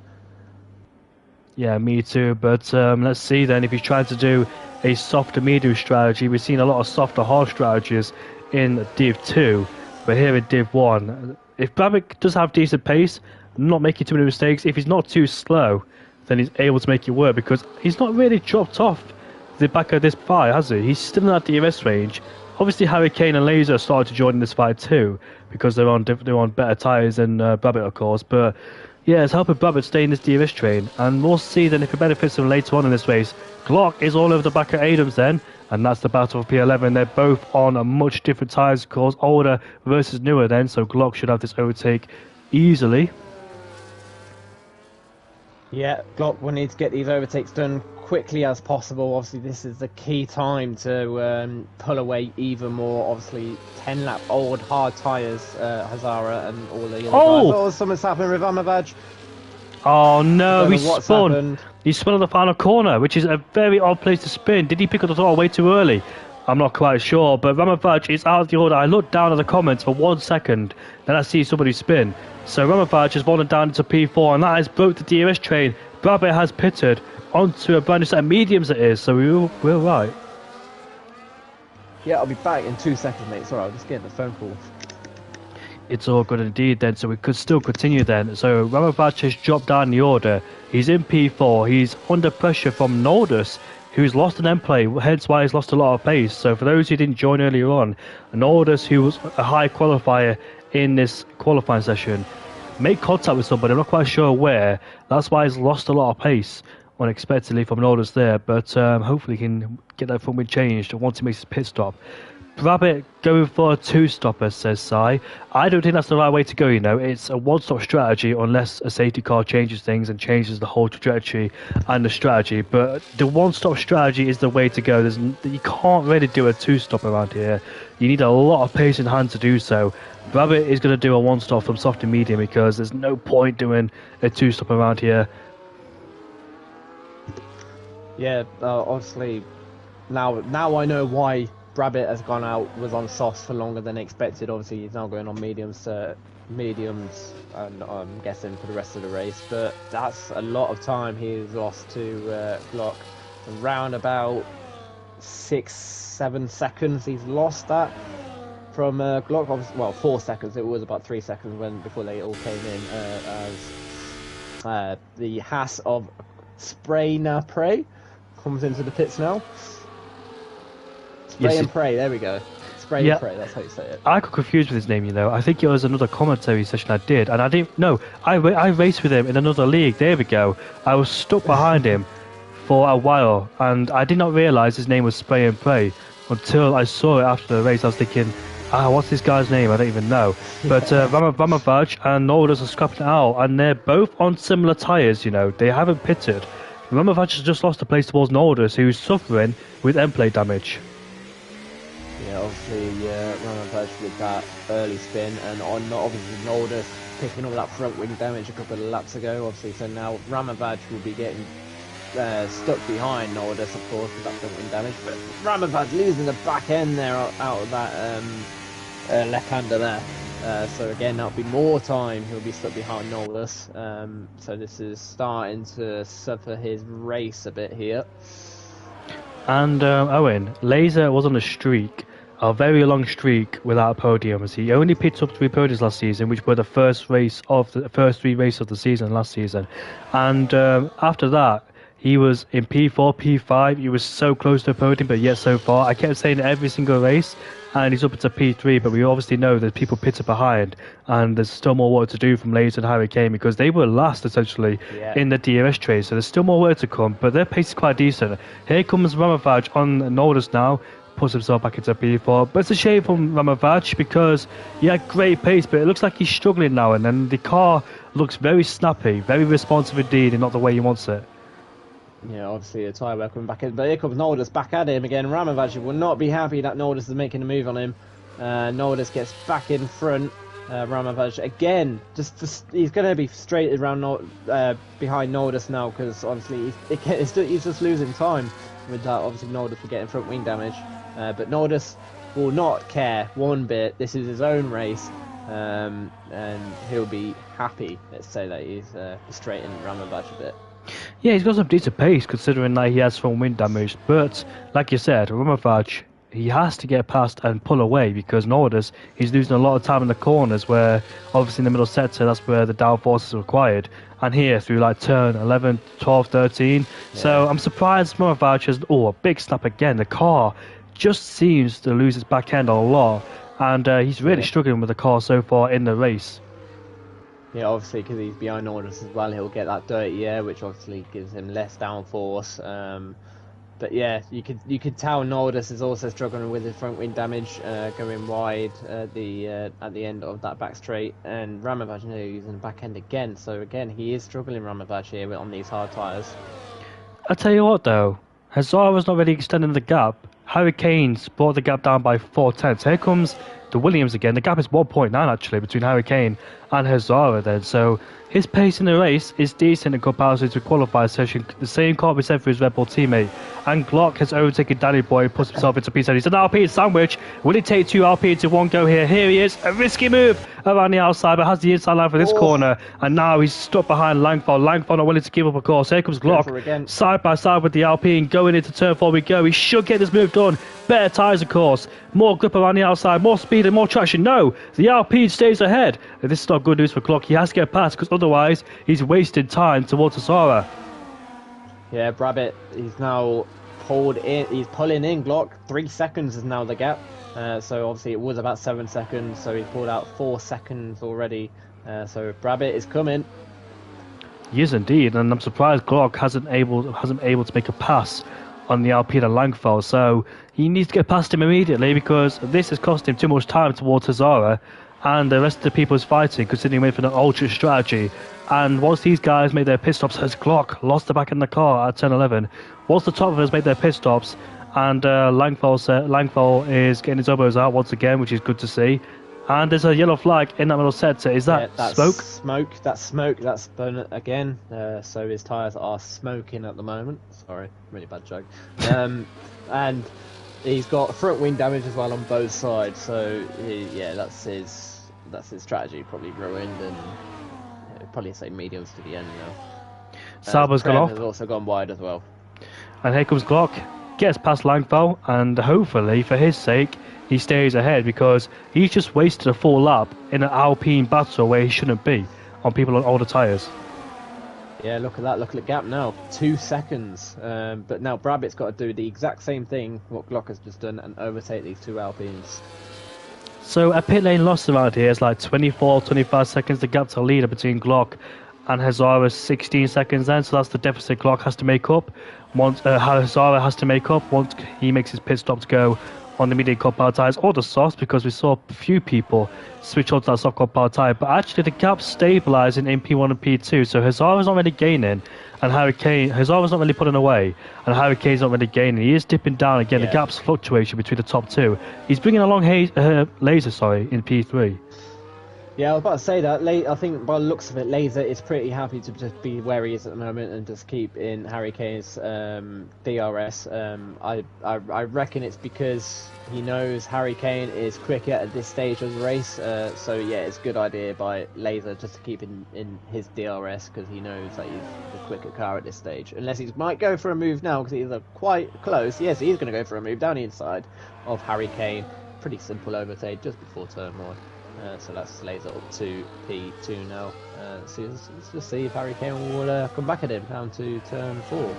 Yeah, me too. But let's see then if he's trying to do a softer medium strategy. We've seen a lot of softer hard strategies in Div 2, but here in Div 1, if Brabec does have decent pace, not making too many mistakes, if he's not too slow, then he's able to make it work, because he's not really dropped off the back of this fight, has he? He's still in that DRS range. Obviously, Hurricane and Laser started to join in this fight too, because they're on better tyres than Brabec, of course. But yeah, it's helping Brabec stay in this DRS train, and we'll see then if it benefits him later on in this race. Glock is all over the back of Adams then, and that's the battle for P11. They're both on a much different tyres, of course, older versus newer then, so Glock should have this overtake easily. Yeah, Glock will need to get these overtakes done quickly as possible. Obviously, this is the key time to pull away even more. Obviously, 10-lap old hard tyres, Hazara and all the other guys. Oh, something's happened with Amavaj. Oh no, he spun. He spun on the final corner, which is a very odd place to spin. Did he pick up the throttle way too early? I'm not quite sure, but Ramavaj is out of the order. I looked down at the comments for 1 second, then I see somebody spin. So Ramavaj has fallen down into P4, and that has broke the DRS train. Brabec has pitted onto a brand new set of mediums, it is, so we're right. Yeah, I'll be back in 2 seconds, mate. Sorry, I was just getting a phone call. It's all good indeed then, so we could still continue then. So Ramavaj has dropped down the order. He's in P4. He's under pressure from Noldus, who's lost an end play, hence why he's lost a lot of pace. So for those who didn't join earlier on, Noldus, who was a high qualifier in this qualifying session, made contact with somebody, I'm not quite sure where. That's why he's lost a lot of pace unexpectedly from Noldus there, but hopefully he can get that front wing changed once he makes his pit stop. Brabec going for a two-stopper, says Sai. I don't think that's the right way to go, you know. It's a one-stop strategy unless a safety car changes things and changes the whole trajectory and the strategy. But the one-stop strategy is the way to go. You can't really do a two-stop around here. You need a lot of pace in hand to do so. Brabec is going to do a one-stop from soft to medium because there's no point doing a two-stop around here. Yeah, obviously, now I know why Brabec has gone out, was on softs for longer than expected. Obviously, he's now going on mediums, and I'm guessing for the rest of the race. But that's a lot of time he's lost to Glock. Around about 6-7 seconds he's lost that from Glock. Well, 4 seconds. It was about 3 seconds before they all came in as the Haas of Spray Na Pray comes into the pits now. Spray and Pray, there we go. Spray and Pray, that's how you say it. I got confused with his name, you know. I think it was another commentary session I did, and I didn't know. I raced with him in another league, there we go. I was stuck behind him for a while, and I did not realise his name was Spray and Pray until I saw it after the race. I was thinking, what's this guy's name? I don't even know. But Ramavaj and Noldus are scrapping it out, and they're both on similar tyres, you know. They haven't pitted. Ramavaj has just lost a place towards Noldus, who's suffering with end plate damage. Yeah, obviously, Ramavaj with that early spin, and obviously Noldus picking up that front wing damage a couple of laps ago, obviously. So now Ramavaj will be getting stuck behind Noldus, of course, with that front wing damage. But Ramavaj losing the back end there out of that left-hander there. So again, that'll be more time he'll be stuck behind Noldus. So this is starting to suffer his race a bit here. And Owen, Laser was on a streak, a very long streak without a podium. He only picked up 3 podiums last season, which were the first 3 races of the season last season. And after that, he was in P4, P5. He was so close to a podium, but yet so far. I kept saying every single race, and he's up into P3. But we obviously know that people pitted behind, and there's still more work to do from Laser and Hurricane because they were last essentially in the DRS trade. So there's still more work to come, but their pace is quite decent. Here comes Ramavaj on Noldus now, puts himself back into P4. But it's a shame from Ramavaj because he had great pace, but it looks like he's struggling now, and then the car looks very snappy, very responsive indeed, and not the way he wants it. Yeah, obviously a tyre wear coming back in, but here comes Noldus back at him again. Ramavaj will not be happy that Noldus is making a move on him. Noldus gets back in front. Ramavaj again, he's going to be straight around behind Noldus now because honestly he's just losing time with that. Obviously Noldus will get in front wing damage, but Noldus will not care one bit. This is his own race, and he'll be happy. Let's say that he's straightened Ramavaj a bit. Yeah, he's got some decent pace considering that he has front wind damage. But like you said, Rumavach, he has to get past and pull away because notice he's losing a lot of time in the corners where obviously in the middle sector that's where the downforce is required. And here through like turn 11, 12, 13. Yeah. So I'm surprised Rumavach has, a big snap again. The car just seems to lose its back end a lot. And he's really Yeah. struggling with the car so far in the race. Yeah, obviously because he's behind orders as well, he'll get that dirty air, which obviously gives him less downforce. But yeah, you could tell Nordis is also struggling with his front wing damage, going wide at the end of that back straight, and Ramavaj using the back end again. So again, he is struggling, Ramavaj, here on these hard tyres. I tell you what though, Hazara's not really extending the gap. Hurricanes brought the gap down by 4 tenths. Here comes the Williams again. The gap is 1.9 actually between Hurricane and Hazara then. So his pace in the race is decent in comparison to qualified session. The same can't be said for his Red Bull teammate. And Glock has overtaken Danny Boy, puts himself into P7. He's an Alpine sandwich. Will he take two Alpine to one go here? Here he is. A risky move around the outside, but has the inside line for this corner. And now he's stuck behind Langford. Langford not willing to give up a course. Here comes Glock. Side by side with the Alpine. Going into turn 4 we go. He should get this move done. Better tyres, of course. More grip around the outside. More speed and more traction. No, the Alpine stays ahead. This is not good news for Glock. He has to get past because otherwise he's wasted time towards Asara. Yeah, Brabbit, he's now pulled in. He's pulling in Glock. 3 seconds is now the gap. So obviously it was about 7 seconds. So he's pulled out 4 seconds already. So Brabbit is coming. Yes, indeed, and I'm surprised Glock hasn't able to make a pass on the Alpine and Langfeld. So he needs to get past him immediately because this has cost him too much time towards Hazara and the rest of the people is fighting, considering waiting for an ultra strategy. And once these guys made their pit stops, has Glock lost the back in the car at 10-11. Once the top of us made their pit stops, and Langfeld is getting his elbows out once again, which is good to see. And there's a yellow flag in that middle sector. Is that smoke? That's smoke. That's burn again. So his tyres are smoking at the moment. Sorry, really bad joke. And he's got front wing damage as well on both sides. So that's his strategy probably ruined, and probably say mediums to the end now. Sauber's gone off. Has also gone wide as well. And here comes Glock. Gets past Langfeld, and hopefully, for his sake, he stays ahead because he's just wasted a full lap in an Alpine battle where he shouldn't be on people on older tyres. Yeah, look at that. Look at the gap now. 2 seconds. But now Brabbit's got to do the exact same thing what Glock has just done and overtake these two Alpines. So a pit lane loss around here is like 24, 25 seconds. The gap to leader between Glock and Hazara 16 seconds then. So that's the deficit Glock has to make up. Once Hazara has to make up once he makes his pit stop to go on the medium compound tyres or the softs, because we saw a few people switch on to that soft compound tyre. But actually the gap's stabilising in P1 and P2, so Hazara's not really gaining and Hazara's not really pulling away and Hurricane's not really gaining. He is dipping down again. The gap's fluctuation between the top two. He's bringing along Laser in P3. Yeah, I was about to say that. I think by the looks of it, Laser is pretty happy to just be where he is at the moment and just keep in Harry Kane's DRS. I reckon it's because he knows Harry Kane is quicker at this stage of the race. So yeah, it's a good idea by Laser just to keep in his DRS because he knows that he's the quicker car at this stage. Unless he might go for a move now because he's quite close. Yes, he's going to go for a move down the inside of Harry Kane. Pretty simple overtake just before turn 1. So that's Laser up to P2 now. So let's just see if Harry Kane will come back at him down to turn 4.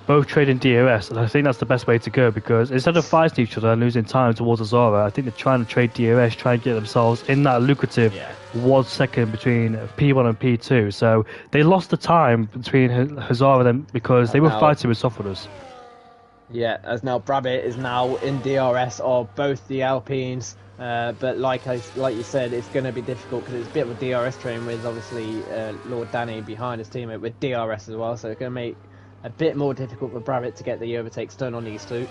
Both trading DRS, and I think that's the best way to go because instead of fighting each other and losing time towards Azara, I think they're trying to trade DRS, try and get themselves in that lucrative 1 second between P1 and P2. So they lost the time between Hazara and them because they were fighting with Sophonos. Yeah, as now Brabbit is now in DRS of both the Alpines. But like you said, it's going to be difficult because it's a bit of a DRS train with obviously Lord Danny behind his teammate with DRS as well, so it's going to make a bit more difficult for Brabbit to get the overtakes done on these two.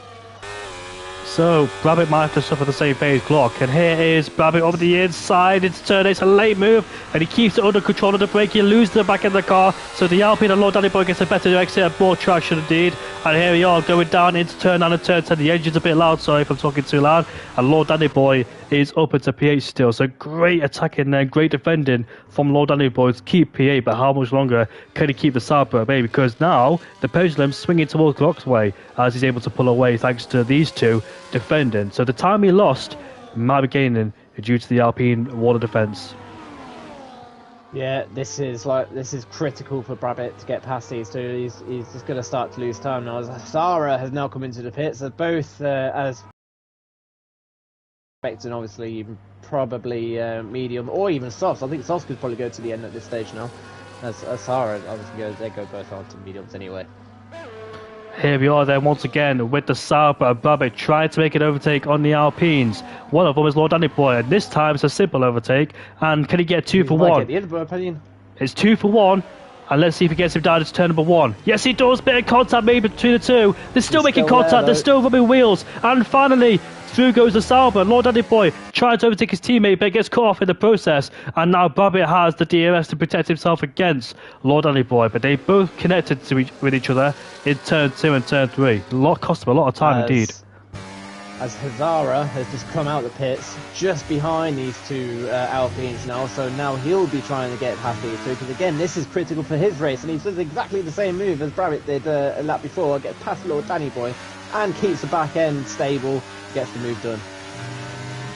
So Rabbit might have to suffer the same fate as Glock, and here is Rabbit over the inside into turn 8. It's a late move, and he keeps it under control of the brake. He loses the back end of the car, so the Alpine and Lord Danny Boy gets a better exit and more traction indeed. And here we are going down into turn 9 and turn 10. The engine's a bit loud, sorry if I'm talking too loud. And Lord Danny Boy is up into P8 still, so great attacking there, great defending from Lord Danny Boy to keep P8, but how much longer can he keep the Sauber at bay? Because now the pendulum's swinging towards Glock's way as he's able to pull away thanks to these two defending. So the time he lost might be gaining due to the Alpine water defence. Yeah, this is critical for Brabit to get past these two. He's just going to start to lose time now. Zara has now come into the pits. They're both as expected, obviously, probably medium or even softs. I think softs could probably go to the end at this stage now. As Zara obviously they go both on to mediums anyway. Here we are then once again with the Sauber and Brabit trying to make an overtake on the Alpines. One of them is Lord Danny Boy, and this time it's a simple overtake. And can he get 2 for 1? It's 2 for 1. And let's see if he gets him down to turn number 1. Yes, he does. Bit of contact maybe between the two. They're still making contact. They're still rubbing wheels. And finally, through goes the Sauber. Lord Danny Boy trying to overtake his teammate, but gets cut off in the process. And now Brabit has the DRS to protect himself against Lord Danny Boy. But they both connected to with each other in turn 2 and turn 3. Cost them a lot of time indeed. As Hazara has just come out the pits just behind these two Alpines now, so now he'll be trying to get past these two, because again this is critical for his race, and he does exactly the same move as Brabit did a lap before, get past Lord Danny Boy and keeps the back end stable, gets the move done.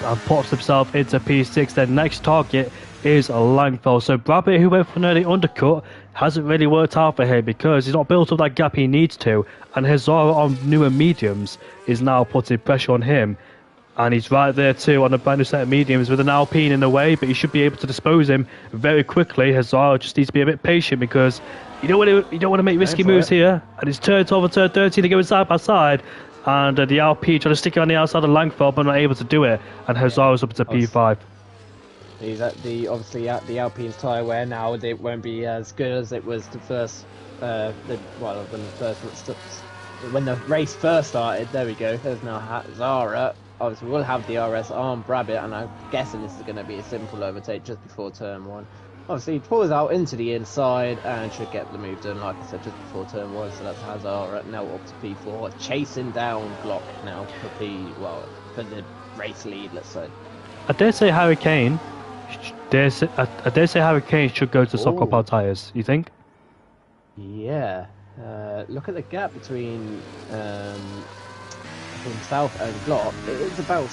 And pops himself into P6. Their next target is Langfeld. So Brabit, who went for an early undercut, hasn't really worked out for him because he's not built up that gap he needs to, and Hazara on newer mediums is now putting pressure on him, and he's right there too on a brand new set of mediums with an Alpine in the way, but he should be able to dispose him very quickly. Hazara just needs to be a bit patient because you don't want to make risky moves here, and it's turn 12 and turn 13, they're going side by side, and the Alpine trying to stick it on the outside of Langfeld but not able to do it, and Hazara's up to P5. He's obviously at the Alpine's tyre wear now. It won't be as good as it was the first, when the race first started. There we go. There's now Zara. Obviously, we'll have the RS on Brabit, and I'm guessing this is going to be a simple overtake just before turn 1. Obviously, he pulls out into the inside and should get the move done, like I said, just before turn 1. So that's Hazara now up to P4, chasing down Glock now for the race lead, let's say. I dare say Harry Kane should go to soft compound tyres, you think? Yeah. Look at the gap between himself and Glock. It is about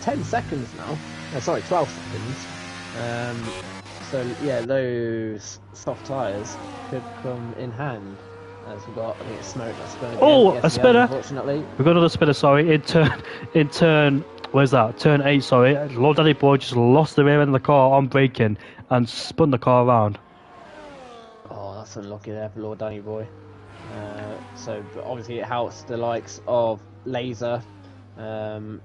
10 seconds now. No, sorry, 12 seconds. So yeah, those soft tyres could come in hand. As we've got, I think, smoke. A spinner! Unfortunately, We've got another spinner. Sorry, in turn. Where's that? Turn 8. Sorry, Lord Danny Boy just lost the rear end of the car on braking and spun the car around. Oh, that's unlucky there for Lord Danny Boy. So obviously it helps the likes of Laser.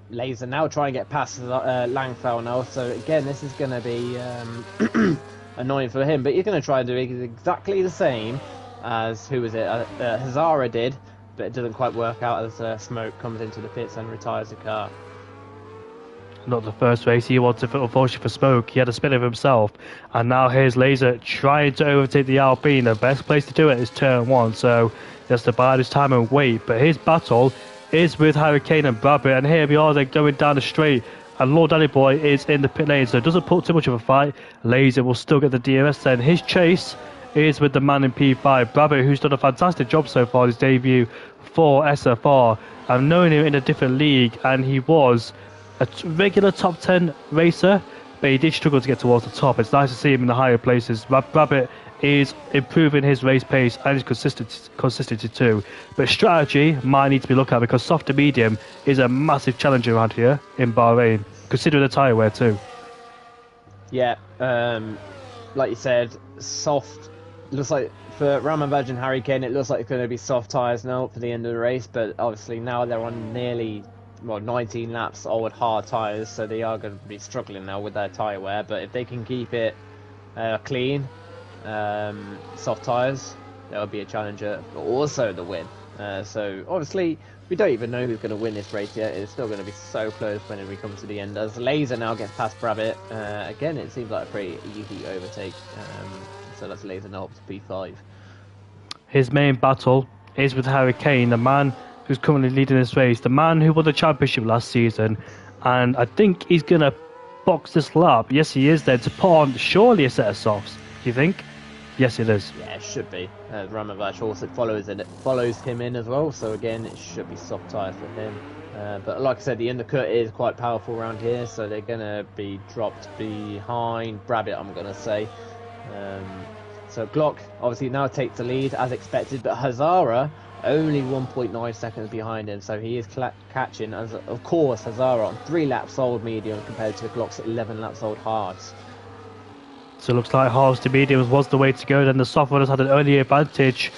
Laser now trying to get past Langfeld now. So again, this is going to be annoying for him, but he's going to try and do exactly the same as Hazara did, but it doesn't quite work out as Smoke comes into the pits and retires the car. Not the first race he wanted, unfortunately for Smoke. He had a spin of himself, and now here's Laser trying to overtake the Alpine. The best place to do it is turn 1, so he has to bide his time and wait. But his battle is with Hurricane and Brabit, and here we are, they're going down the straight, and Lord Danny Boy is in the pit lane, so it doesn't put too much of a fight. Laser will still get the DRS then. His chase is with the man in P5, Brabit, who's done a fantastic job so far, his debut for SFR. I've known him in a different league, and he was a regular top 10 racer, but he did struggle to get towards the top. It's nice to see him in the higher places. Brabit is improving his race pace and his consistency too. But strategy might need to be looked at, because soft to medium is a massive challenge around here in Bahrain, considering the tyre wear too. Yeah, like you said, soft. Looks like for Ramanvaj and Harry Kane, it looks like it's going to be soft tyres now for the end of the race, but obviously now they're on nearly 19 laps old hard tyres, so they are going to be struggling now with their tyre wear. But if they can keep it clean, soft tyres, that would be a challenger, but also the win. So obviously We don't even know who's going to win this race yet. It's still going to be so close when we come to the end. As Laser now gets past Brabbit, again, it seems like a pretty easy overtake. So that's Laser now up to P5. His main battle is with Harry Kane, the man who's currently leading this race, the man who won the championship last season, and I think he's going to box this lap. Yes, he is there to put on surely a set of softs. Do you think? Yes, it is. Yeah, it should be. Ramavash also follows him in as well, so again, it should be soft tyres for him. But like I said, the undercut is quite powerful around here, so they're going to be dropped behind Brabbit, I'm going to say. So Glock obviously now takes the lead as expected, but Hazara only 1.9 seconds behind him, so he is catching, as of course, Hazara on 3 laps old medium compared to Glock's 11 laps old hards. So it looks like hards to mediums was the way to go. Then the soft runners had an early advantage,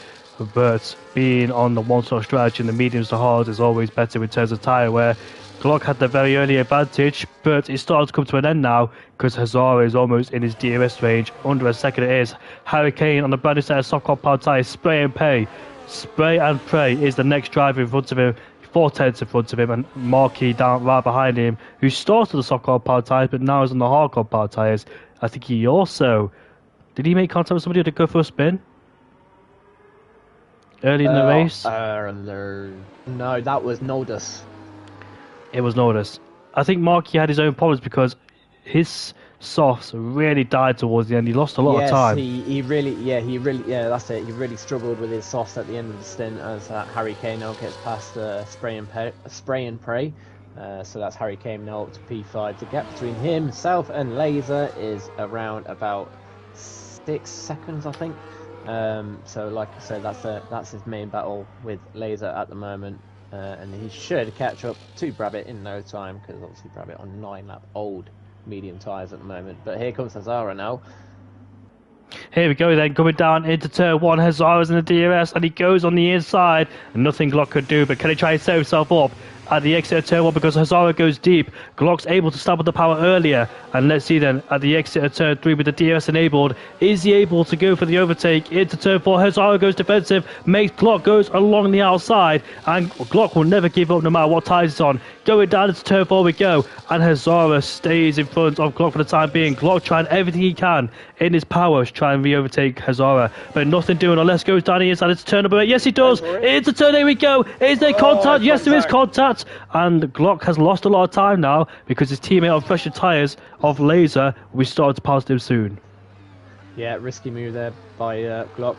but being on the one-stop strategy and the mediums to hards is always better in terms of tyre wear. Glock had the very early advantage, but it's starting to come to an end now because Hazara is almost in his DRS range. Under a second it is. Harry Kane on the brand new set of soft compound tyres, Spray and Pray. Spray and Pray is the next driver in front of him, 4 tenths in front of him, and Marquis down right behind him, who started the soft compound tyres but now is on the hard compound tyres. I think he also... Did he make contact with somebody to go for a spin? Early in the race? No, that was Nodus. It was Nodus. I think Marquis had his own problems because his softs really died towards the end. He lost a lot of time. He really, that's it. He really struggled with his softs at the end of the stint as Harry Kane now gets past Spray and Pray. So that's Harry Kane now up to P5. The gap between himself and Laser is around about 6 seconds, I think. So like I said, that's his main battle with Laser at the moment. And he should catch up to Brabbit in no time, because obviously Brabbit on 9 lap old medium tyres at the moment. But here comes Hazara now. Here we go then, coming down into turn 1. Hazara's in the DRS and he goes on the inside, and nothing Glock could do, but can he try and set himself up at the exit of turn 1 because Hazara goes deep? Glock's able to stab with the power earlier, and let's see then at the exit of turn 3 with the DRS enabled, is he able to go for the overtake into turn 4? Hazara goes defensive, makes Glock goes along the outside, and Glock will never give up no matter what tyres it's on. Going down into turn 4 we go, and Hazara stays in front of Glock for the time being. Glock trying everything he can in his power to try and re-overtake Hazara, but nothing doing unless goes down the inside into turn number 8. Yes, he does. Into turn 8 we go. Is there contact? Yes, there is contact. And Glock has lost a lot of time now because his teammate on fresher tyres of Laser will be starting to pass him soon. Yeah, risky move there by Glock.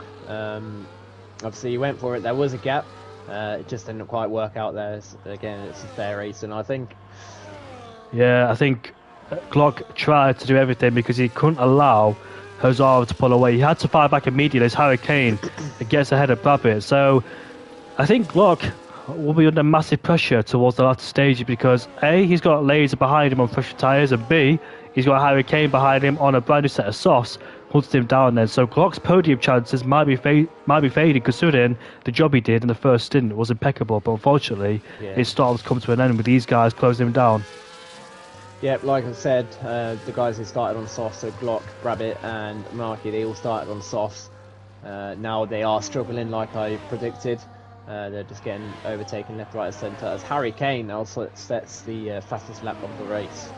Obviously he went for it. There was a gap. It just didn't quite work out there. Again, it's a fair race, and I think... Yeah, I think Glock tried to do everything because he couldn't allow Hazara to pull away. He had to fire back immediately as Harry Kane gets ahead of Brabbit. So I think Glock will be under massive pressure towards the latter stage because A, he's got Laser behind him on fresher tyres, and B, he's got Harry Kane behind him on a brand new set of softs, hunting him down then. So Glock's podium chances might be fading considering the job he did in the first stint was impeccable, but unfortunately his start has come to an end with these guys closing him down. Yeah, like I said, the guys who started on softs, so Glock, Brabbit and Marky, they all started on softs. Now they are struggling like I predicted. They're just getting overtaken left, right and centre as Harry Kane also sets the fastest lap of the race.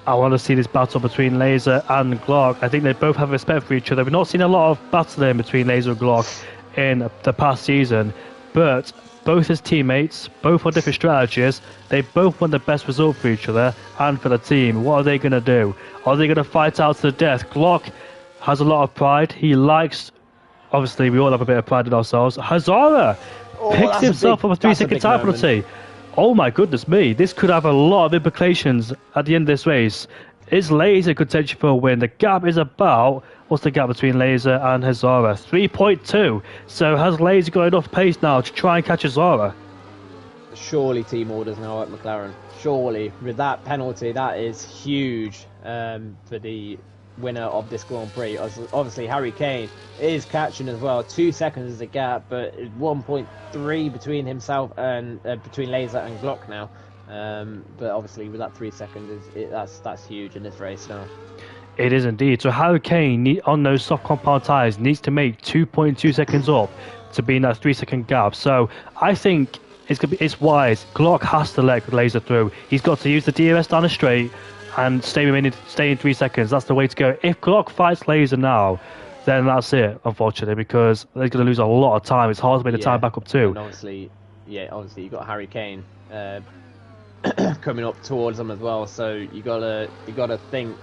I want to see this battle between Laser and Glock. I think they both have respect for each other. We've not seen a lot of battling between Laser and Glock in the past season, but both as teammates, both on different strategies, they both want the best result for each other and for the team. What are they going to do? Are they going to fight out to the death? Glock has a lot of pride. He likes... Obviously, we all have a bit of pride in ourselves. Hazara picks himself up a 3-second time penalty. Oh my goodness me, this could have a lot of implications at the end of this race. Is Laser contention for a win? The gap is about... What's the gap between Laser and Hazara? 3.2. So has Laser got enough pace now to try and catch Hazara? Surely team orders now at McLaren. Surely. With that penalty, that is huge for the winner of this Grand Prix. Obviously Harry Kane is catching as well. 2 seconds is a gap, but 1.3 between himself and between Laser and Glock now. But obviously with that 3 seconds, that's huge in this race now. It is indeed. So Harry Kane on those soft compound tyres needs to make 2.2 seconds up to be in that 3 second gap. So I think it's wise. Glock has to let Laser through. He's got to use the DRS down the straight and stay in 3 seconds. That's the way to go. If Glock fights Laser now, then that's it, unfortunately, because they're going to lose a lot of time. It's hard to make the time back up too. And obviously you got Harry Kane coming up towards them as well. So you gotta think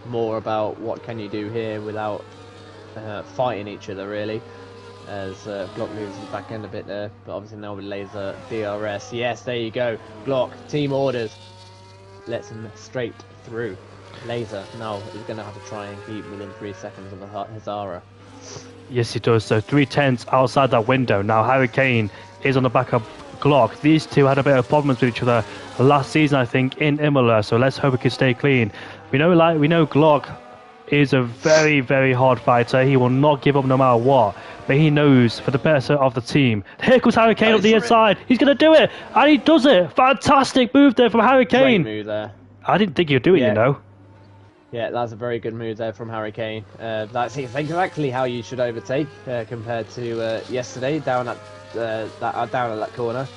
more about what can you do here without fighting each other really. As Glock moves his back end a bit there, but obviously now with Laser DRS. Yes, there you go. Glock team orders. Lets him straight through. Laser now is going to have to try and keep within 3 seconds of Hazara. Yes, he does. So 3/10 outside that window. Now Harry Kane is on the back of Glock. These two had a bit of problems with each other last season, I think, in Imola. So let's hope he can stay clean. We know Glock is a very, very hard fighter. He will not give up no matter what. But he knows for the better of the team. Here comes Harry Kane up the inside. He's going to do it. And he does it. Fantastic move there from Harry Kane. Great move there. I didn't think he'd do it, you know. Yeah, that's a very good move there from Harry Kane. That's exactly how you should overtake compared to yesterday down at that corner.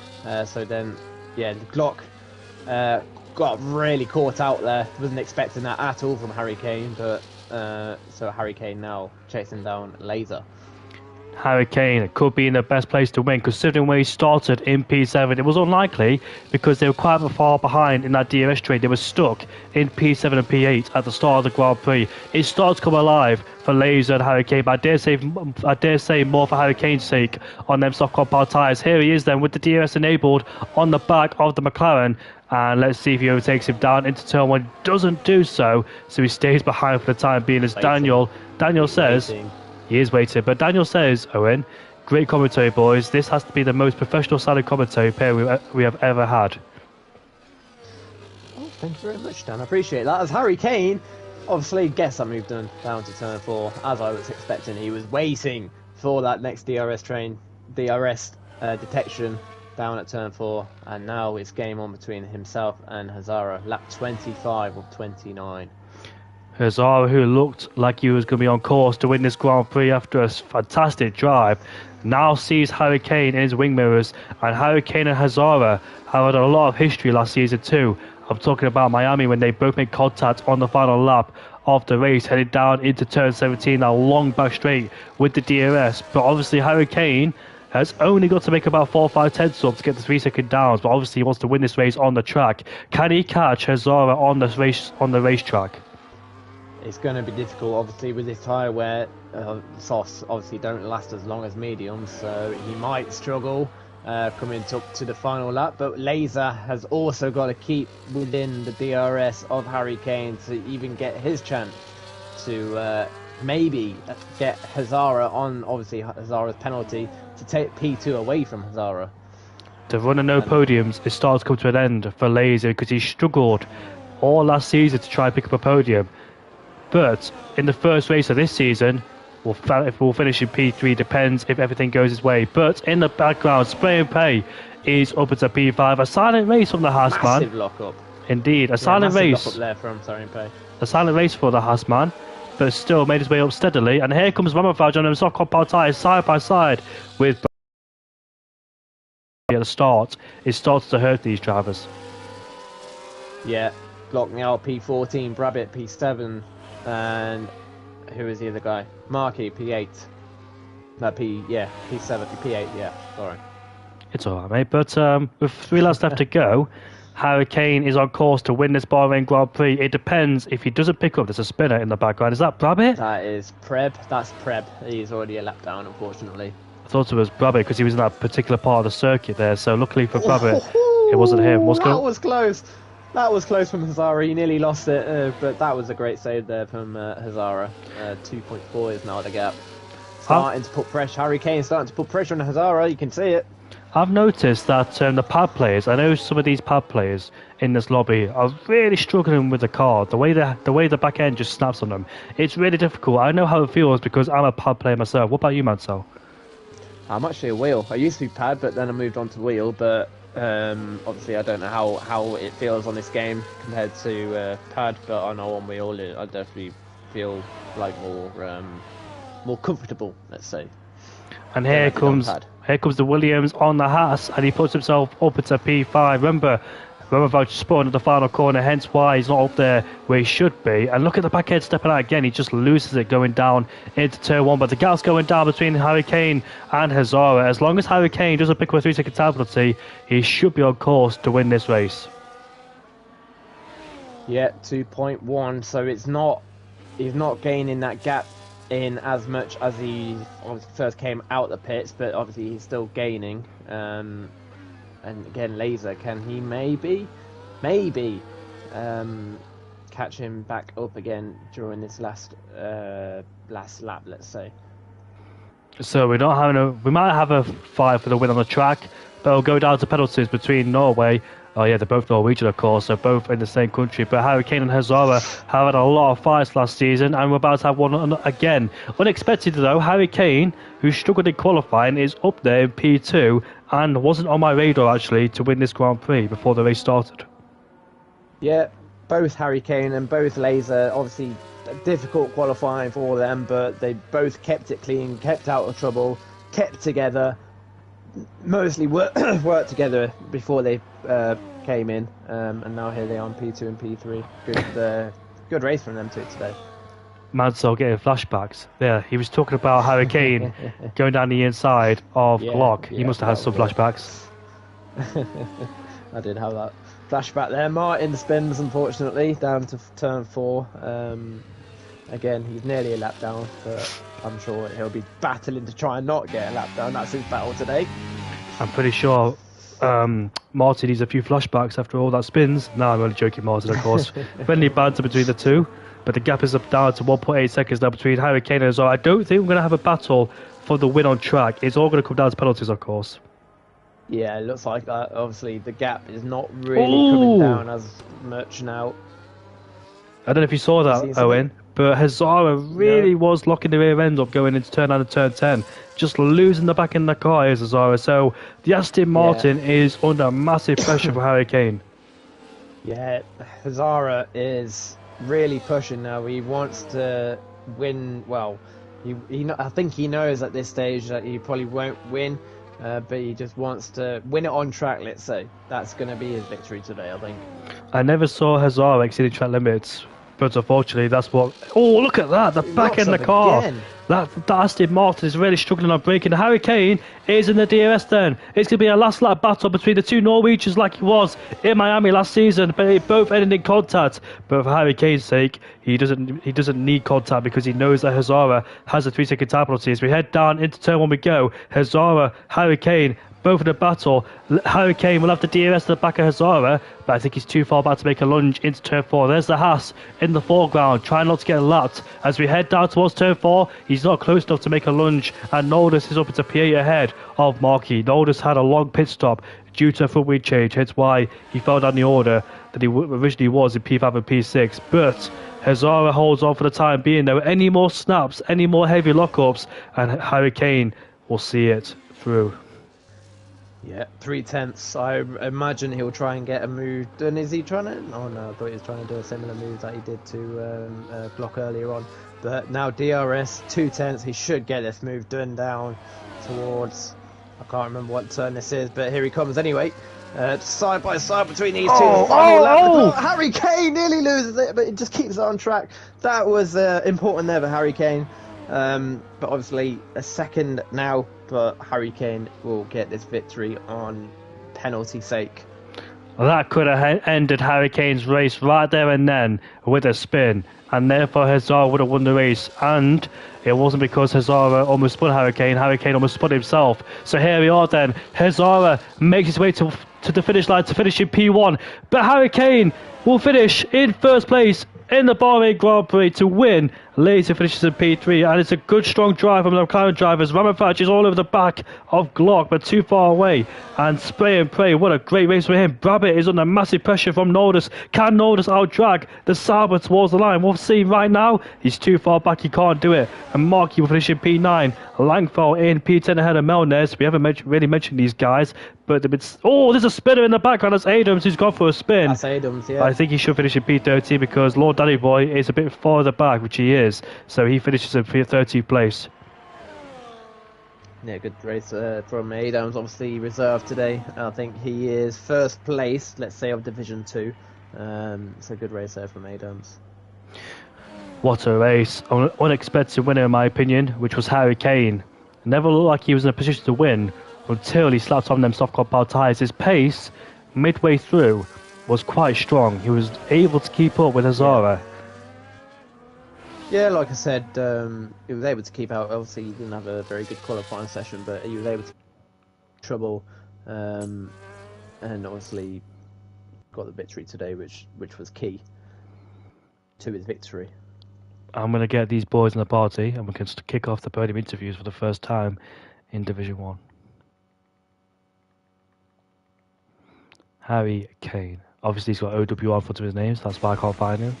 So then, yeah, Glock got really caught out there. Wasn't expecting that at all from Harry Kane, but so Harry Kane now chasing down Laser. Harry Kane could be in the best place to win, considering where he started in P7. It was unlikely because they were quite far behind in that DRS train. They were stuck in P7 and P8 at the start of the Grand Prix. It started to come alive for Laser and Harry Kane, but I dare say more for Harry Kane's sake on them soft compound tyres. Here he is then with the DRS enabled on the back of the McLaren. And let's see if he overtakes him down into turn one. Doesn't do so, so he stays behind for the time being. As Daniel says, he is waiting. But Daniel says, Owen, great commentary, boys. This has to be the most professional sounding commentary pair we have ever had. Oh, thank you very much, Dan. I appreciate that. As Harry Kane obviously gets that move done down to turn 4, as I was expecting. He was waiting for that next DRS detection down at turn 4, and now it's game on between himself and Hazara. Lap 25 of 29. Hazara, who looked like he was going to be on course to win this Grand Prix after a fantastic drive, now sees Harry Kane in his wing mirrors, and Harry Kane and Hazara have had a lot of history last season too. I'm talking about Miami when they both made contact on the final lap of the race, headed down into turn 17, now long back straight with the DRS. But obviously Harry Kane has only got to make about 4 or 5 tenths up to get the 3 second downs, but obviously he wants to win this race on the track. Can he catch Hazara on the racetrack? It's going to be difficult, obviously, with this tyre where softs obviously don't last as long as mediums, so he might struggle coming up to the final lap. But Laser has also got to keep within the DRS of Harry Kane to even get his chance to maybe get Hazara on, obviously, Hazara's penalty to take P2 away from Hazara. The run of no podiums is starting to come to an end for Laser because he struggled all last season to try and pick up a podium. But in the first race of this season, if we'll finish in P3, depends if everything goes his way. But in the background, Spray and Pay is up into P5. A silent race from the Haas man. Massive lock-up. Indeed, a silent race. Lock-up there from Spray and Pay. A silent race for the Haas man, but still made his way up steadily. And here comes Ramafaj on them soft compound tyres side by side with at the start. It starts to hurt these drivers. Yeah, Glock now P14, Brabbit P7. And who is the other guy? Markey, P8. No, P7, P8, yeah, sorry. It's alright, mate, but with 3 laps left to go, Harry Kane is on course to win this Bahrain Grand Prix. It depends if he doesn't pick up, there's a spinner in the background. Is that Brabbit? That is Preb, that's Preb. He's already a lap down, unfortunately. I thought it was Brabbit because he was in that particular part of the circuit there, so luckily for Brabbit, it wasn't him. That was close. That was close from Hazara. He nearly lost it, but that was a great save there from Hazara. 2.4 is now the gap. Starting to put pressure. Harry Kane starting to put pressure on Hazara. You can see it. I've noticed that the pad players, I know some of these pad players in this lobby are really struggling with the car. The way the back end just snaps on them, it's really difficult. I know how it feels because I'm a pad player myself. What about you, Mansell? I'm actually a wheel. I used to be pad, but then I moved on to wheel. But obviously, I don't know how it feels on this game compared to pad. But I know on wheel, I definitely feel like more comfortable. Let's say. And Then I did on pad. here comes the Williams on the Haas, and he puts himself up into P5. Remember about spotting at the final corner, hence why he's not up there where he should be. And look at the back end stepping out again. He just loses it going down into turn 1. But the gap's going down between Harry Kane and Hazara. As long as Harry Kane doesn't pick up a 3-second time penalty, he should be on course to win this race. Yeah, 2.1. So he's not gaining that gap in as much as he obviously first came out the pits, but obviously he's still gaining. And again, Laser, can he maybe catch him back up again during this last lap, let's say? So we might have a fight for the win on the track, but it'll go down to penalties between Norway. Oh yeah, they're both Norwegian, of course, so both in the same country. But Harry Kane and Hazara have had a lot of fights last season, and we're about to have one again. Unexpected though, Harry Kane, who struggled in qualifying, is up there in P2 and wasn't on my radar actually to win this Grand Prix before the race started. Yeah, both Harry Kane and both Laser, obviously difficult qualifying for them, but they both kept it clean, kept out of trouble, kept together. Mostly worked together before they came in, and now here they are on P2 and P3. Good race from them two today. Mansell getting flashbacks. Yeah, he was talking about Harry Kane going down the inside of Glock. He must have had some flashbacks. I did have that flashback there. Martin spins, unfortunately, down to turn 4. Again, he's nearly a lap down, but I'm sure he'll be battling to try and not get a lap down. That's his battle today. I'm pretty sure Martin needs a few flashbacks after all that spins. No, I'm only joking, Martin, of course. Friendly banter between the two, but the gap is up down to 1.8 seconds now between Harry Kane and Hazara. I don't think we're going to have a battle for the win on track. It's all going to come down to penalties, of course. Yeah, it looks like that. Obviously, the gap is not really coming down as much now. I don't know if you saw that, Owen, but Hazara really was locking the rear end up going into turn 9 and turn 10. Just losing the back end of the car is Hazara. So the Aston Martin is under massive pressure for Harry Kane. Yeah, Hazara is really pushing now. He wants to win. Well, I think he knows at this stage that he probably won't win, but he just wants to win it on track, let's say. That's going to be his victory today, I think. I never saw Hazara exceeding track limits, but unfortunately that's what... Oh, look at that, the back end of the car. Again. That Aston Martin is really struggling on braking. Harry Kane is in the DRS then. It's going to be a last lap battle between the two Norwegians like he was in Miami last season, but they both ended in contact. But for Harry Kane's sake, he doesn't need contact because he knows that Hazara has a 3-second time penalty. As we head down into turn 1 we go. Hazara, Harry Kane, both in a battle. Harry Kane will have to DRS to the back of Hazara, but I think he's too far back to make a lunge into turn 4. There's the Haas in the foreground, trying not to get lapped. As we head down towards turn 4, he's not close enough to make a lunge, and Noldus is up into P8 ahead of Markey. Noldus had a long pit stop due to a front wing change, hence why he fell down the order that he originally was in P5 and P6. But Hazara holds on for the time being, though. Any more snaps, any more heavy lockups, and Harry Kane will see it through. Yeah, 3/10. I imagine he'll try and get a move done. Is he trying to? Oh no, I thought he was trying to do a similar move that he did to Block earlier on. But now DRS 2/10. He should get this move done down towards. I can't remember what turn this is, but here he comes anyway. Side by side between these two. Harry Kane nearly loses it, but it just keeps it on track. That was important there for Harry Kane. But obviously a second now, but Harry Kane will get this victory on penalty sake. Well, that could have ended Harry Kane's race right there and then with a spin, and therefore Hazara would have won the race. And it wasn't because Hazara almost spun Harry Kane almost spun himself. So here we are then. Hazara makes his way to the finish line to finish in P1, but Harry Kane will finish in first place in the Bahrain Grand Prix to win. Later finishes in P3, and it's a good strong drive from the McLaren drivers. Ramafach is all over the back of Glock, but too far away. And spray and pray, what a great race for him. Brabbitt is under massive pressure from Noldus. Can Noldus out-drag the Sauber towards the line? We'll see right now. He's too far back, he can't do it. And Markey will finish in P9. Langfell in P10 ahead of Melnez. We haven't really mentioned these guys, but there's a spinner in the background. That's Adams who's gone for a spin. That's Adams, yeah. I think he should finish in P13 because Lord Danny Boy is a bit farther back, which he is. So he finishes in 13th place. Yeah, good race from Adams. Obviously reserved today. I think he is first place, let's say, of Division 2. It's a good race there from Adams. What a race. Unexpected winner in my opinion, which was Harry Kane. Never looked like he was in a position to win until he slapped on them soft compound tyres. His pace midway through was quite strong. He was able to keep up with Hazara. Yeah, like I said, he was able to keep out. Obviously, he didn't have a very good qualifying session, but he was able to trouble, and obviously got the victory today, which was key to his victory. I'm going to get these boys in the party and we can kick off the podium interviews for the first time in Division 1. Harry Kane. Obviously he's got OW on front of his name, so that's why I can't find him.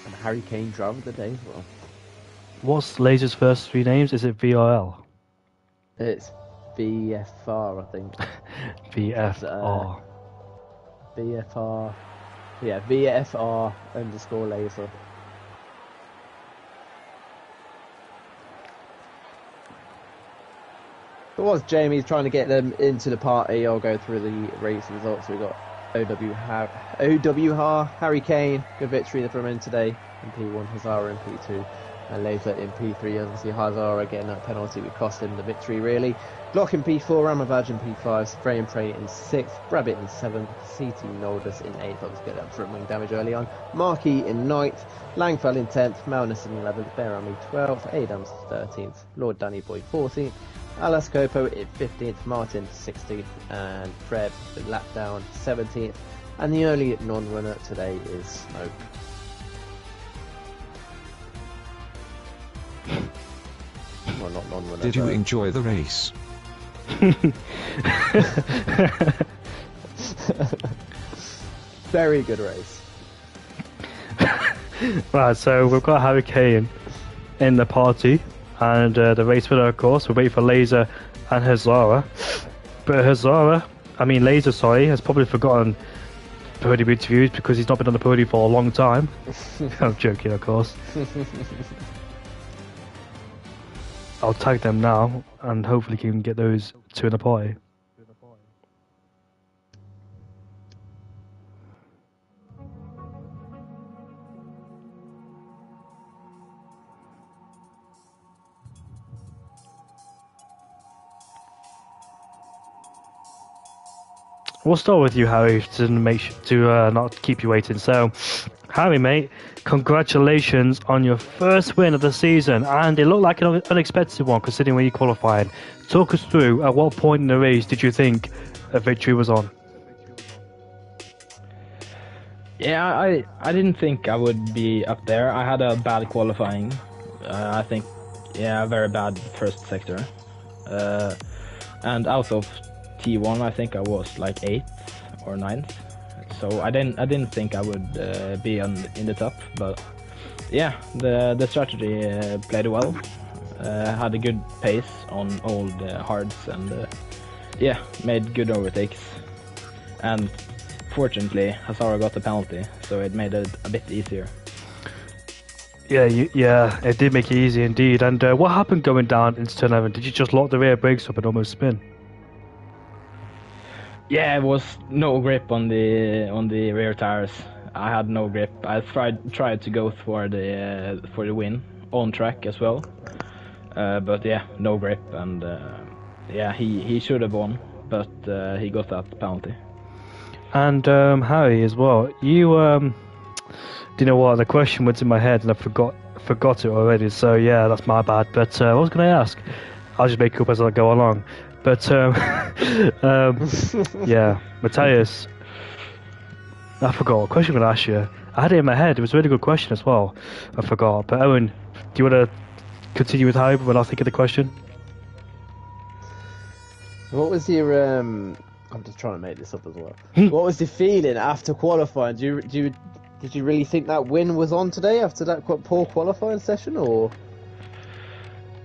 And Harry Kane driver of the day as well. What's Laser's first 3 names? Is it VRL? It's BFR, I think. VFR. BFR. Yeah, VFR _ Laser. But whilst Jamie's trying to get them into the party, I'll go through the race results. We've got OWR, Harry Kane, good victory from him today in P1, Hazara in P2, and Laser in P3. Obviously Hazara getting that penalty would cost him the victory really. Glock in P4, Ramavaj in P5, Spray and Pray in 6th, Rabbit in 7th, CT Noldus in 8th, obviously get that front wing damage early on, Markey in 9th, Langfell in 10th, Malnus in 11th, Bearami 12th, Adams 13th, Lord Danny Boy 14th, Alas Copo in 15th, Martin 16th, and Fred lap down 17th, and the only non-runner today is Smoke. Well, not non-runner. Did you enjoy the race? Very good race. Right, so we've got Harry Kane in the party, and the race winner, of course, we're waiting for Laser and Hazara. But Laser, has probably forgotten podium interviews because he's not been on the podium for a long time. I'm joking, of course. I'll tag them now, and hopefully he can get those 2 in the party. We'll start with you, Harry, to not keep you waiting. So, Harry, mate, congratulations on your first win of the season, and it looked like an unexpected one considering where you qualified. Talk us through, at what point in the race did you think a victory was on? Yeah, I didn't think I would be up there. I had a bad qualifying. I think, very bad first sector. And out of T1, I think I was like 8th or 9th. So I didn't think I would be in the top, but yeah, the strategy played well. Had a good pace on all the hards and made good overtakes. And fortunately, Hazara got the penalty, so it made it a bit easier. Yeah, it did make it easy indeed. And what happened going down into turn 11? Did you just lock the rear brakes up and almost spin? Yeah, it was no grip on the rear tires. I had no grip. I tried to go for the win on track as well, but yeah, no grip, and he should have won, but he got that penalty. And Harry as well. You do you know what? The question went in my head and I forgot it already. So yeah, that's my bad. But what was going to ask? I'll just make it up as I go along. But yeah, Matthias, I forgot what question I'm going to ask you. I had it in my head. It was a really good question as well. I forgot. But Owen, do you want to continue with Harry when I think of the question? What was your I'm just trying to make this up as well. What was the feeling after qualifying? Did you really think that win was on today after that poor qualifying session, or?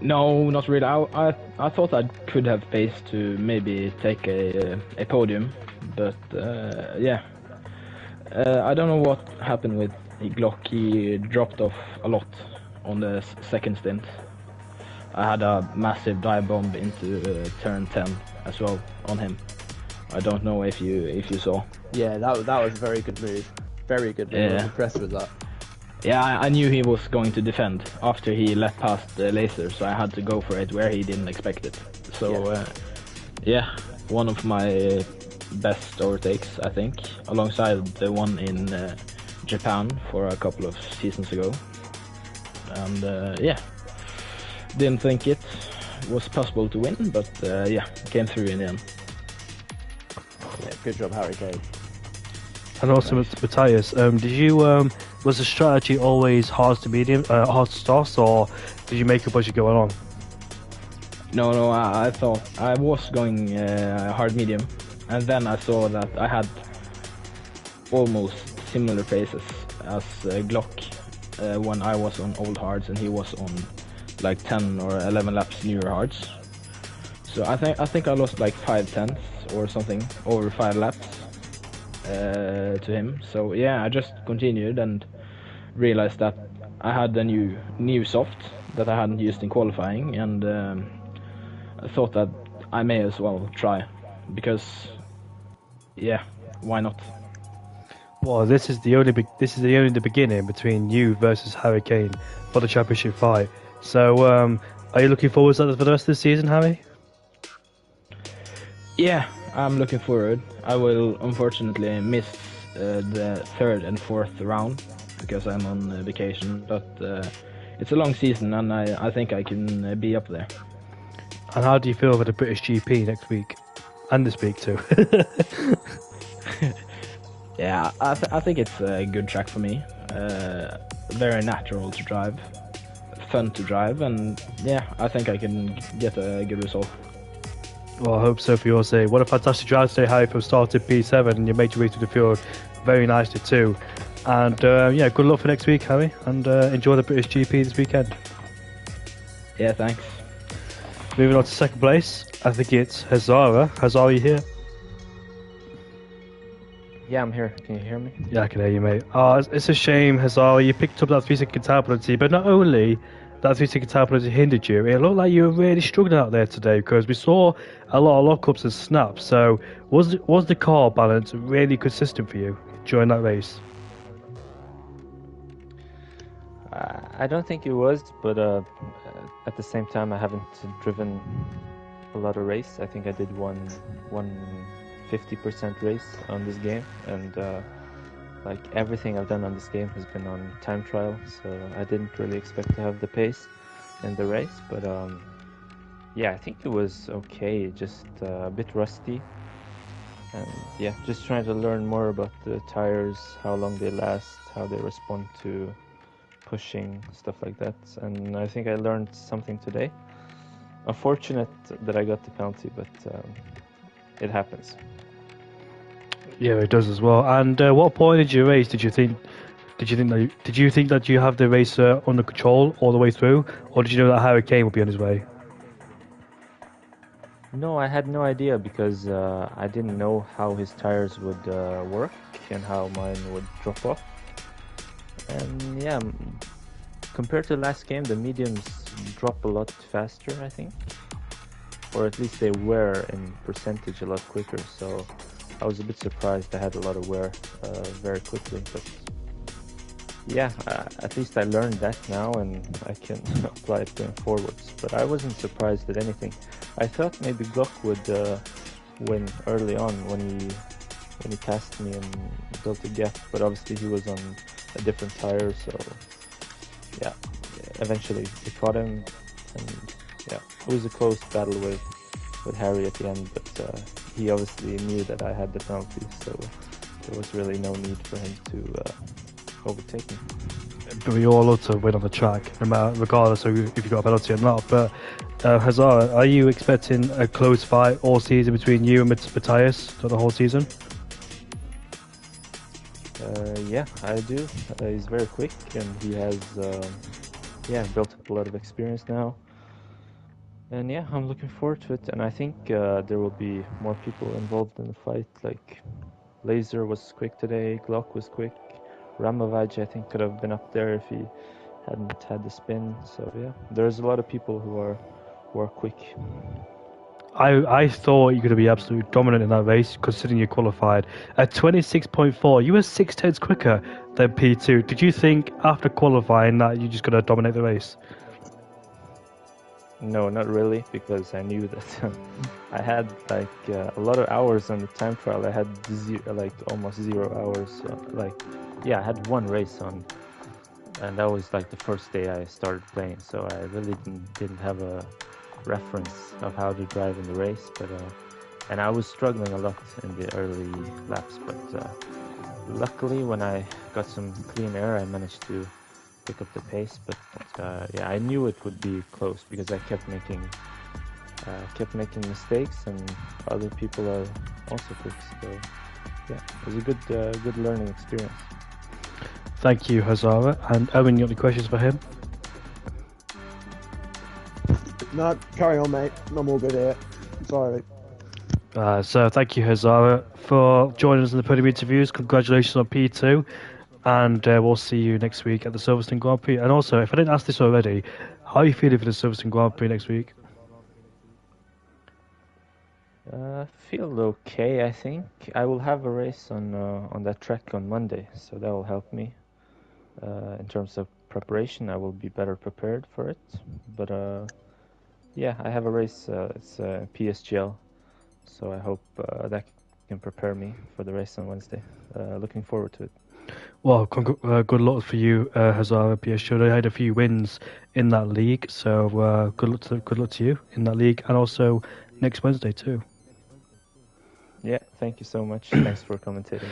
No, not really. I thought I could have faced to maybe take a podium, But yeah, I don't know what happened with Glock. He dropped off a lot on the second stint. I had a massive dive bomb into turn 10 as well on him. I don't know if you saw. Yeah, that was a very good move. Very good move. I was Yeah. impressed with that. Yeah, I knew he was going to defend after he let past the laser, so I had to go for it where he didn't expect it. So yeah, one of my best overtakes, I think, alongside the one in Japan for a couple of seasons ago. And yeah, didn't think it was possible to win, but yeah, came through in the end. Yeah, good job, Harry Kane. And also, Matthias, did you was the strategy always hard to medium, hard to start, or did you make up as you go along? No, I thought I was going hard medium, and then I saw that I had almost similar paces as Glock when I was on old hards and he was on like 10 or 11 laps newer hards. So I think I lost like 5/10 or something over 5 laps to him. So yeah, I just continued and realized that I had a new soft that I hadn't used in qualifying, and I thought that I may as well try, because yeah, why not? Well, this is the only the beginning between you versus Harry Kane for the championship fight. So, are you looking forward to that for the rest of the season, Harry? Yeah, I'm looking forward. I will unfortunately miss the third and fourth round because I'm on vacation, but it's a long season and I think I can be up there. And how do you feel about the British GP next week? And this week too. Yeah, I think it's a good track for me. Very natural to drive, fun to drive, and yeah, I think I can get a good result. Well, I hope so for your sake. What a fantastic drive today, Harry, from start to P7, and you made your way through the field very nicely too. And yeah, good luck for next week, Harry, and enjoy the British GP this weekend. Yeah, thanks. Moving on to second place, I think it's Hazara. Hazara, you here? Yeah, I'm here. Can you hear me? Yeah, I can hear you, mate. It's a shame, Hazara, you picked up that 3-second tire penalty, but not only that 3-second tire penalty hindered you, it looked like you were really struggling out there today because we saw a lot of lockups and snaps. So, was the car balance really consistent for you during that race? I don't think it was, but at the same time, I haven't driven a lot of race. I think I did one 50% race on this game, and like everything I've done on this game has been on time trial, so I didn't really expect to have the pace in the race. But yeah, I think it was okay, just a bit rusty, and yeah, just trying to learn more about the tires, how long they last, how they respond to pushing, stuff like that. And I think I learned something today. Unfortunate that I got the penalty, but it happens. Yeah, it does as well. And what point did you race? Did you think that you have the race under control all the way through, or did you know that Harry Kane would be on his way? No, I had no idea because I didn't know how his tires would work and how mine would drop off. And yeah, compared to last game, the mediums drop a lot faster, I think. Or at least they wear in percentage a lot quicker, so I was a bit surprised I had a lot of wear very quickly. But yeah, at least I learned that now and I can apply it going forwards. But I wasn't surprised at anything. I thought maybe Glock would win early on when he passed me and built a gap, but obviously he was on a different tire, so yeah, eventually we caught him, and yeah, it was a close battle with Harry at the end, but he obviously knew that I had the penalty, so there was really no need for him to overtake me. But we all love to win on the track, no matter, regardless of if you got a penalty or not. But Hazara, are you expecting a close fight all season between you and Matthias for the whole season? Yeah, I do. He's very quick, and he has built up a lot of experience now. And yeah, I'm looking forward to it. And I think there will be more people involved in the fight. Like Laser was quick today, Glock was quick, Ramovaj I think could have been up there if he hadn't had the spin. So yeah, there's a lot of people who are quick. I thought you were going to be absolutely dominant in that race, considering you qualified at 26.4. You were 6 tenths quicker than P2. Did you think after qualifying that you're just going to dominate the race? No, not really, because I knew that I had like a lot of hours on the time trial. I had like almost 0 hours. Yeah, I had one race on, and that was like the first day I started playing. So I really didn't have a reference of how to drive in the race. But and I was struggling a lot in the early laps. But luckily, when I got some clean air, I managed to pick up the pace. But yeah, I knew it would be close because I kept making mistakes, and other people are also quick. So yeah, it was a good learning experience. Thank you, Hazara. And Owen, you got any questions for him? No, carry on, mate. I'm all good here. Sorry. So thank you, Hazara, for joining us in the podium interviews. Congratulations on P2. And we'll see you next week at the Silverstone Grand Prix. And also, if I didn't ask this already, how are you feeling for the Silverstone Grand Prix next week? Feel okay, I think. I will have a race on that track on Monday, so that will help me. In terms of preparation, I will be better prepared for it. But yeah, I have a race. It's PSGL, so I hope that can prepare me for the race on Wednesday. Looking forward to it. Well, good luck for you, Hazara PSG. They had a few wins in that league, so good luck to you in that league, and also next Wednesday too. Yeah, thank you so much. Thanks for commentating.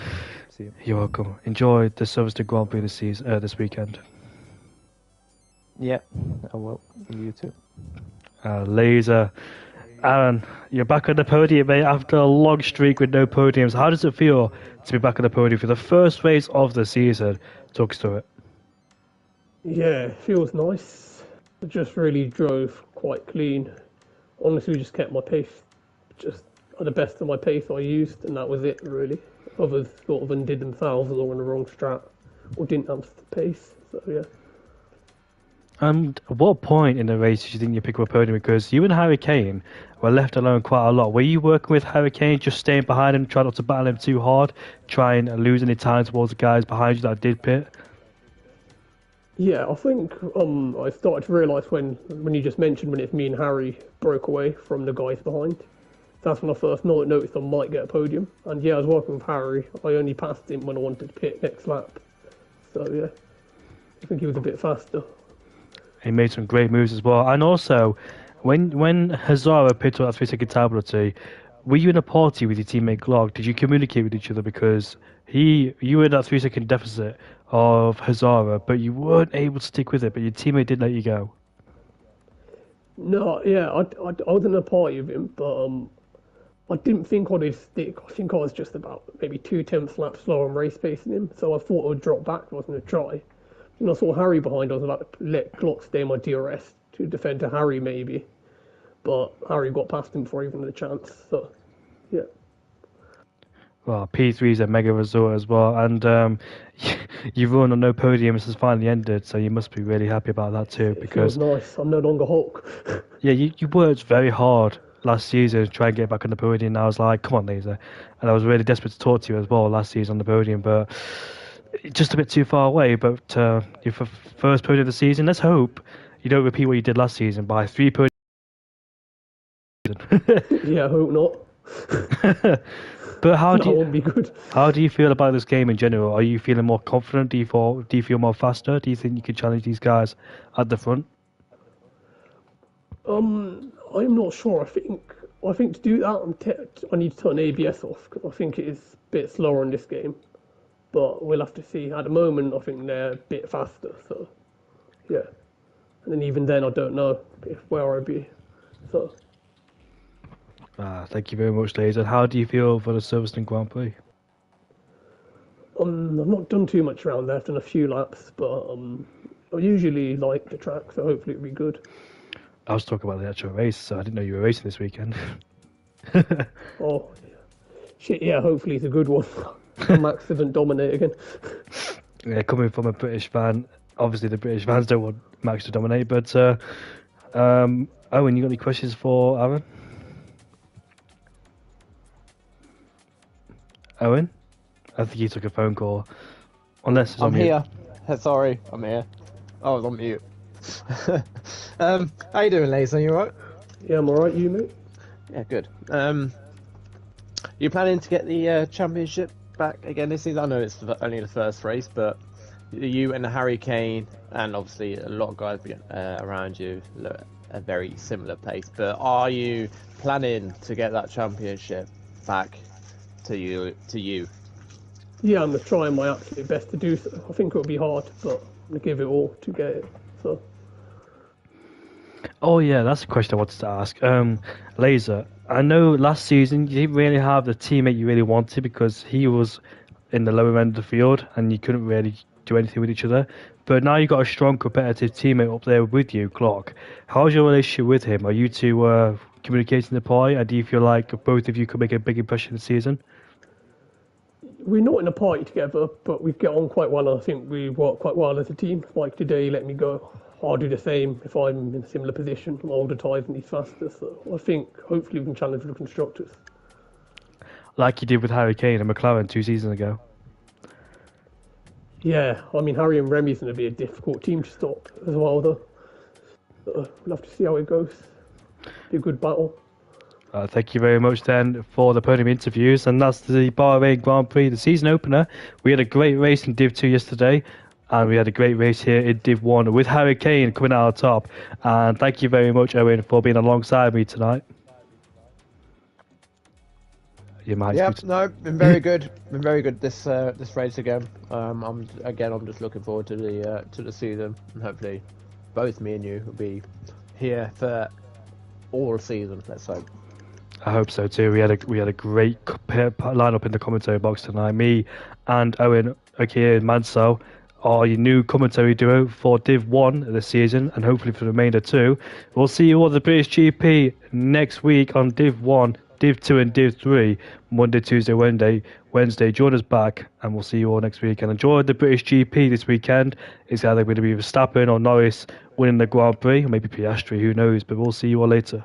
See you. You're welcome. Enjoy the Silverstone Grand Prix this weekend. Yeah, I will. You too. Laser. Aaron, you're back on the podium, mate, after a long streak with no podiums. How does it feel to be back on the podium for the first race of the season? Talk us through it. Yeah, it feels nice. I just really drove quite clean. Honestly, just kept my pace, just at the best of my pace I used, and that was it really. Others sort of undid themselves or on the wrong strat, or didn't have the pace. So yeah. And at what point in the race did you think you pick up a podium? Because you and Harry Kane were left alone quite a lot. Were you working with Harry Kane, just staying behind him, trying not to battle him too hard, trying to lose any time towards the guys behind you that did pit? Yeah, I think I started to realise when you just mentioned when it's me and Harry broke away from the guys behind. That's when I first noticed I might get a podium. And yeah, I was working with Harry. I only passed him when I wanted to pit next lap. So yeah, I think he was a bit faster. He made some great moves as well. And also, when Hazara picked up that 3-second time penalty, were you in a party with your teammate Glock? Did you communicate with each other? Because you were in that 3-second deficit of Hazara, but you weren't able to stick with it, but your teammate did let you go. No, yeah, I was in a party with him, but I didn't think I'd stick. I think I was just about maybe 2/10 laps slower on race pacing him, so I thought I would drop back. I was going to try. And I saw Harry behind. I was about to let Glock stay in my DRS to defend to Harry maybe, but Harry got past him before I even had a chance. So, yeah. Well, P3 is a mega result as well, and you've run on no podiums has finally ended, so you must be really happy about that too. It Because feels nice. I'm no longer Hulk. yeah, you worked very hard last season to try and get back on the podium. And I was like, come on, Laser, and I was really desperate to talk to you as well last season on the podium, but just a bit too far away. But your first podium of the season. Let's hope you don't repeat what you did last season by 3 podiums. Yeah, I hope not. But how That won't be good. how do you feel about this game in general? Are you feeling more confident? Do you feel more faster? Do you think you can challenge these guys at the front? I'm not sure. I think to do that, I need to turn ABS off because I think it is a bit slower in this game. But we'll have to see. At the moment, I think they're a bit faster. So, yeah. And then even then, I don't know where I'd be. So. Thank you very much, ladies. And how do you feel for the Silverstone Grand Prix? I've not done too much around there. I've done a few laps, but I usually like the track, so hopefully it'll be good. I was talking about the actual race, so I didn't know you were racing this weekend. Oh, shit, yeah, hopefully it's a good one. And Max doesn't dominate again. Yeah, coming from a British fan, obviously the British fans don't want Max to dominate, but Owen, you got any questions for Aaron? Owen? I think he took a phone call. Unless it's on I'm mute. here. Sorry, I'm here. I was on mute. How you doing, Laser? You alright? Yeah, I'm alright, you, mate? Yeah, good. You planning to get the championship back again this season? I know it's only the first race, but you and Harry Kane, and obviously a lot of guys around you, look at a very similar pace. But are you planning to get that championship back to you? Yeah, I'm trying my absolute best to do so. I think it'll be hard, but I'm going to give it all to get it. So, Oh yeah, that's a question I wanted to ask. Laser, I know last season you didn't really have the teammate you really wanted because he was in the lower end of the field and you couldn't really do anything with each other. But now you've got a strong competitive teammate up there with you, Clark. How's your relationship with him? Are you two communicating the pie, and do you feel like both of you could make a big impression this season? we're not in a party together, but we get on quite well. I think we work quite well as a team. Like today, he let me go. I'll do the same if I'm in a similar position. I'm older tires and he's faster. So I think hopefully we can challenge the constructors. Like you did with Harry Kane and McLaren 2 seasons ago. Yeah, I mean, Harry and Remy's going to be a difficult team to stop as well, though. We'll have to see how it goes. Be a good battle. Thank you very much then for the podium interviews, and that's the Bahrain Grand Prix, the season opener. We had a great race in Div 2 yesterday, and we had a great race here in Div 1 with Harry Kane coming out on top. And thank you very much, Owen, for being alongside me tonight. You might Yeah, speak- no, been very good. Been very good this race again. I'm just looking forward to the season, and hopefully, both me and you will be here for all season. Let's hope. I hope so too. We had a great lineup in the commentary box tonight. Me and Owen Okia and Mansell are your new commentary duo for Div 1 this season, and hopefully for the remainder too. We'll see you all at the British GP next week on Div 1, Div 2 and Div 3, Monday, Tuesday, Wednesday. Join us back, and we'll see you all next week. And enjoy the British GP this weekend. It's either going to be Verstappen or Norris winning the Grand Prix, or maybe Piastri, who knows, but we'll see you all later.